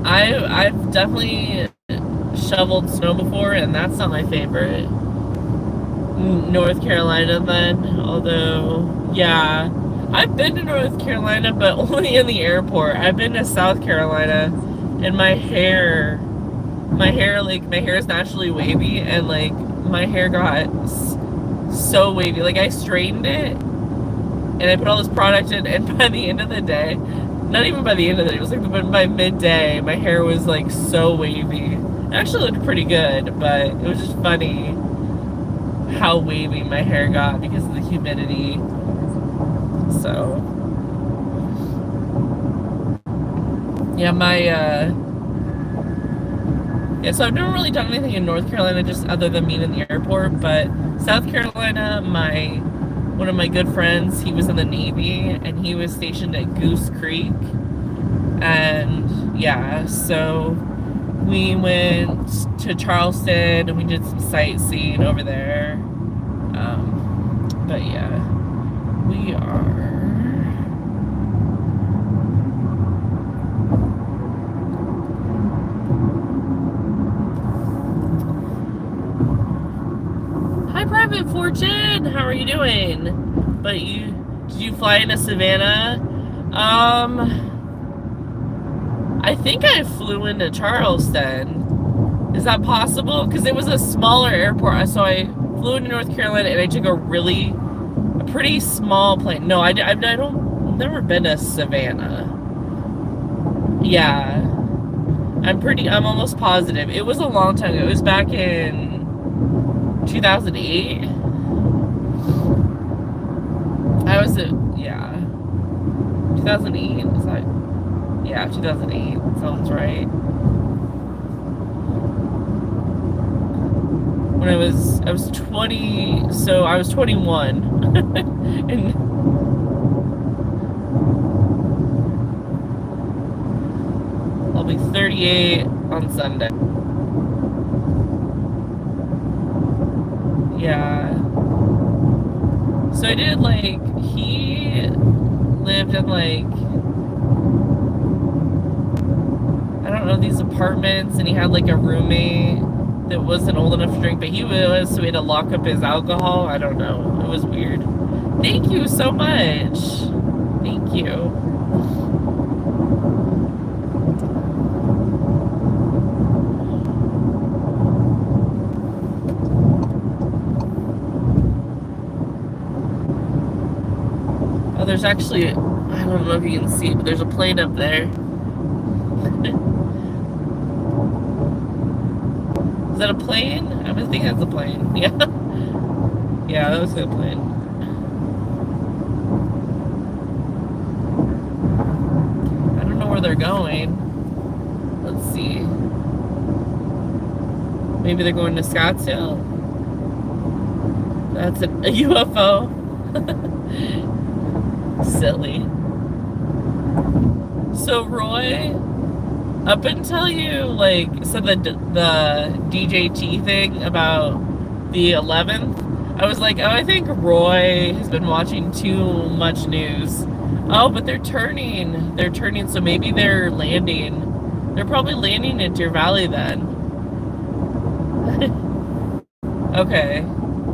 I've definitely shoveled snow before, and that's not my favorite. North Carolina then, although, yeah, I've been to North Carolina, but only in the airport. I've been to South Carolina, and my hair is naturally wavy, and like my hair got so wavy. Like I straightened it, and I put all this product in, and by the end of the day, not even by the end of the day, it was like by midday, my hair was like so wavy. It actually looked pretty good, but it was just funny how wavy my hair got because of the humidity. So yeah, so I've never really done anything in North Carolina just other than being in the airport, but South Carolina, one of my good friends, he was in the Navy and he was stationed at Goose Creek, and yeah, so we went to Charleston and we did some sightseeing over there. But yeah, we are. Hi, Private Fortune. How are you doing? But did you fly into Savannah? I think I flew into Charleston. Is that possible? Because it was a smaller airport, so I flew into North Carolina and I took a pretty small plane. No, I've never been to Savannah. Yeah, I'm almost positive. It was a long time ago. It was back in 2008. Yeah, 2008. Is that? Yeah, 2008. Sounds right. When I was 20, so I was 21. And I'll be 38 on Sunday. Yeah. So I did, like, he lived in, like, I don't know, these apartments, and he had, like, a roommate that wasn't old enough to drink, but he was, so we had to lock up his alcohol. I don't know. It was weird. Thank you so much. Thank you. Oh, there's actually, I don't know if you can see it, but there's a plane up there. Is that a plane? I would think that's a plane. Yeah. Yeah, that was a plane. I don't know where they're going. Let's see. Maybe they're going to Scottsdale? That's a UFO. Silly. So Roy, up until you like said the DJT thing about the 11th, I was like, oh, I think Roy has been watching too much news. Oh, but they're turning, so maybe they're landing. They're probably landing in Deer Valley then. Okay,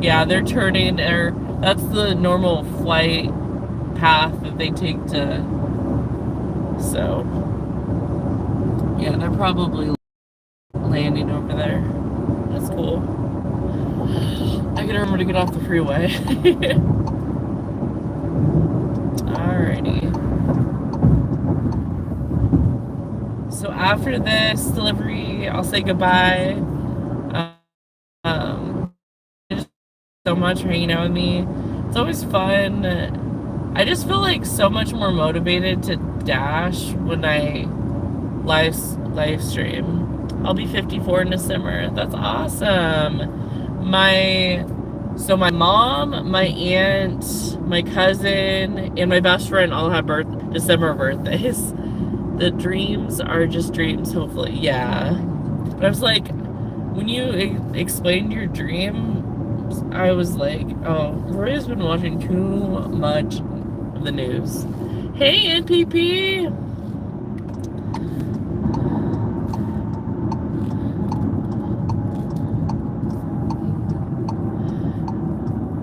yeah, they're turning, that's the normal flight path that they take to, so yeah, they're probably landing over there. That's cool. I gotta remember to get off the freeway. Alrighty. after this delivery, I'll say goodbye. Thank you so much for hanging out with me. It's always fun. I just feel like so much more motivated to dash when I live stream. I'll be 54 in December. That's awesome. My mom, my aunt, my cousin, and my best friend all have December birthdays. The dreams are just dreams, hopefully. Yeah. But I was like, when you explained your dream, I was like, oh, Roy's been watching too much of the news. Hey, NPP!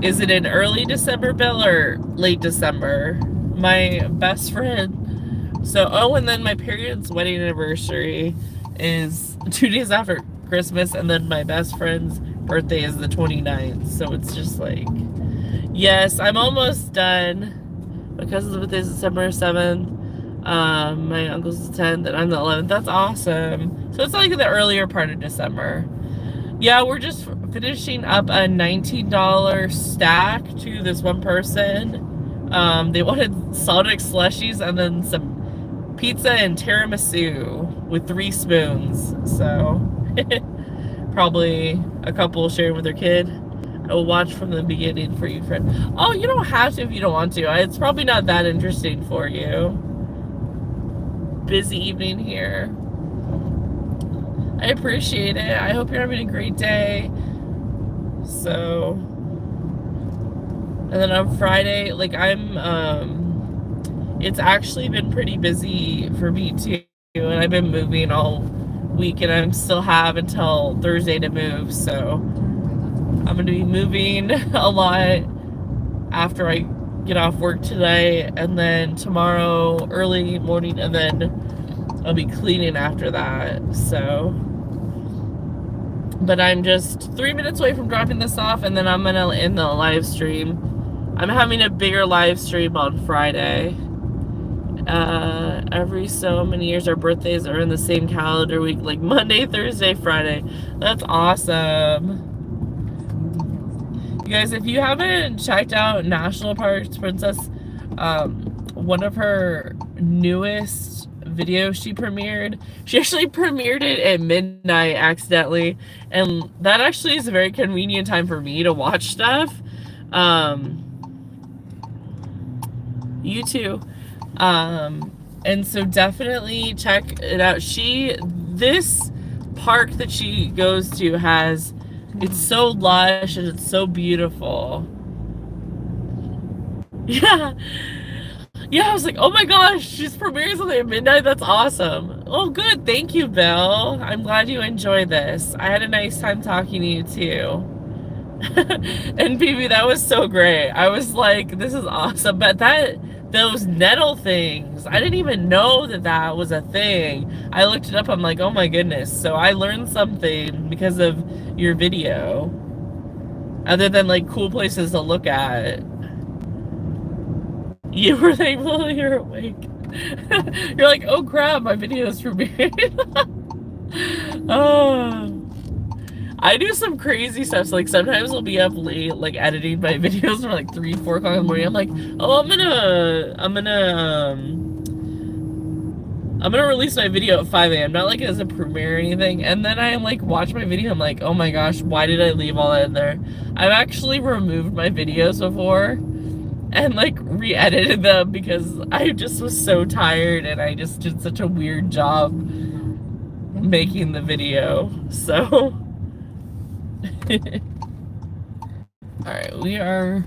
Is it an early December bill or late December? My best friend. So, oh, and then my parents' wedding anniversary is 2 days after Christmas, and then my best friend's birthday is the 29th. So it's just like, yes, I'm almost done. My cousin's birthday is December 7th. My uncle's the 10th, and I'm the 11th. That's awesome. So it's like the earlier part of December. Yeah, we're just finishing up a $19 stack to this one person. They wanted salted slushies and then some pizza and tiramisu with 3 spoons. So probably a couple sharing with their kid. I will watch from the beginning for you, friend. Oh, you don't have to if you don't want to. It's probably not that interesting for you. Busy evening here. I appreciate it. I hope you're having a great day. So, and then on Friday, like it's actually been pretty busy for me too. And I've been moving all week and I still have until Thursday to move. So I'm going to be moving a lot after I get off work today. And then tomorrow early morning, and then I'll be cleaning after that. So, but I'm just 3 minutes away from dropping this off, and then I'm gonna end the live stream. I'm having a bigger live stream on Friday. Every so many years our birthdays are in the same calendar week, like Monday, Thursday, Friday. That's awesome. You guys, if you haven't checked out National Parks Princess, one of her newest video she actually premiered it at midnight accidentally, and that actually is a very convenient time for me to watch stuff. You too. And so definitely check it out. This park that she goes to it's so lush and it's so beautiful. Yeah. Yeah, I was like, oh my gosh, she's premiering something at midnight. That's awesome. Oh, good. Thank you, Bill. I'm glad you enjoyed this. I had a nice time talking to you, too. And BB, that was so great. I was like, this is awesome. But those nettle things, I didn't even know that was a thing. I looked it up. I'm like, oh my goodness. So I learned something because of your video. Other than, like, cool places to look at. You were thankful you're awake. You're like, oh crap, my video's premiered. Oh, I do some crazy stuff. So, like, sometimes I'll be up late, like, editing my videos for like 3, 4 o'clock in the morning. I'm like, oh, I'm gonna release my video at 5 a.m. Not like as a premiere or anything. And then I like watch my video. I'm like, oh my gosh, why did I leave all that in there? I've actually removed my videos before and like re-edited them because I just was so tired and I just did such a weird job making the video. So alright,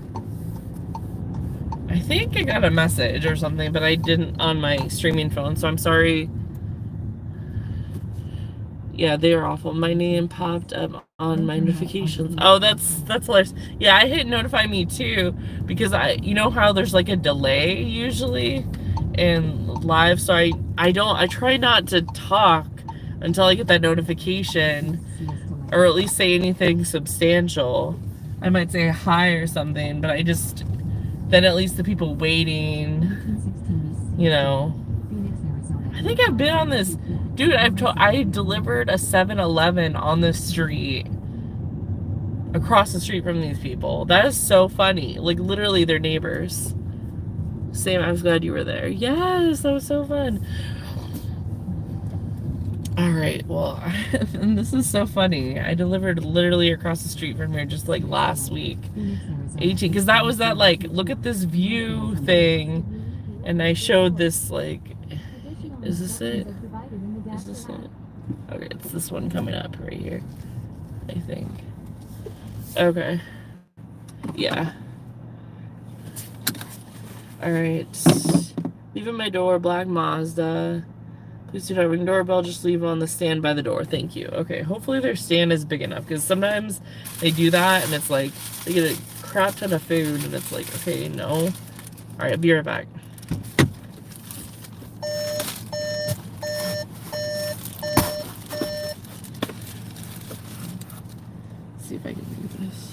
I think I got a message or something, but I didn't on my streaming phone, so I'm sorry. Yeah, they are awful. My name popped up on my notifications. Oh, that's hilarious. Yeah, I hit notify me too because you know how there's like a delay usually in live, so I try not to talk until I get that notification or at least say anything substantial. I might say hi or something, but then at least the people waiting, you know. I think I've been on this Dude, I delivered a 7-Eleven on the street, across the street from these people. That is so funny. Like, literally, they're neighbors. Sam, I was glad you were there. Yes, that was so fun. All right, well, and this is so funny. I delivered literally across the street from here just like last week. 18, because that was that like, look at this view thing. And I showed this like, is this it? Is this it? Okay, it's this one coming up right here, I think. Okay. Yeah. Alright. Leave at my door, black Mazda. Please do not ring doorbell, just leave it on the stand by the door. Thank you. Okay, hopefully their stand is big enough, because sometimes they do that and it's like, they get a crap ton of food and it's like, okay, no. Alright, I'll be right back. Let's see if I can do this.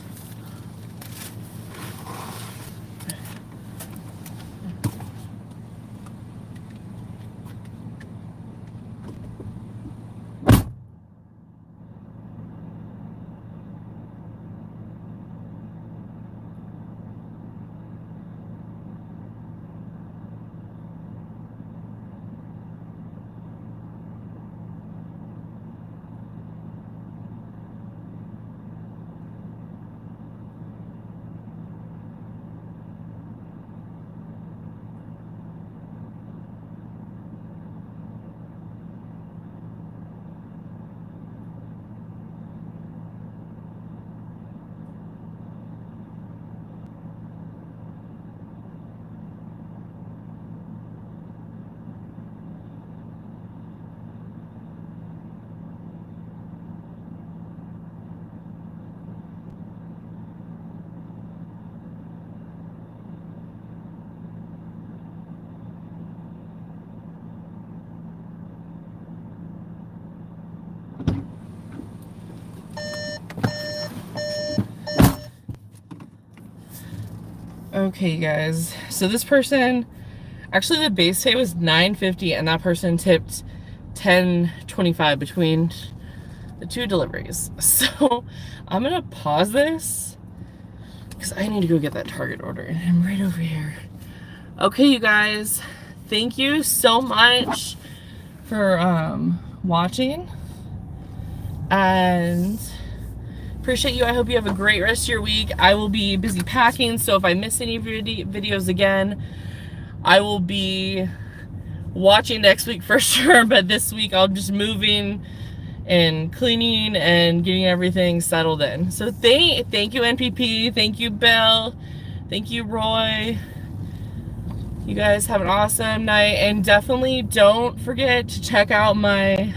Okay, guys. So this person, actually the base pay was $9.50 and that person tipped $10.25 between the two deliveries. So I'm gonna pause this because I need to go get that Target order and I'm right over here. Okay, you guys, thank you so much for watching, and appreciate you. I hope you have a great rest of your week. I will be busy packing, so if I miss any videos again, I will be watching next week for sure, but this week I'll just moving and cleaning and getting everything settled in. So thank you, NPP. Thank you, Bill. Thank you, Roy. You guys have an awesome night, and definitely don't forget to check out my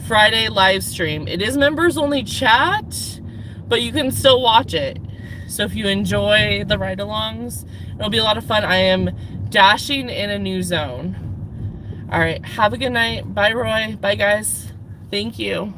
Friday live stream. It is members only chat, but you can still watch it. So if you enjoy the ride-alongs, it'll be a lot of fun. I am dashing in a new zone. All right, have a good night. Bye, Roy. Bye, guys. Thank you.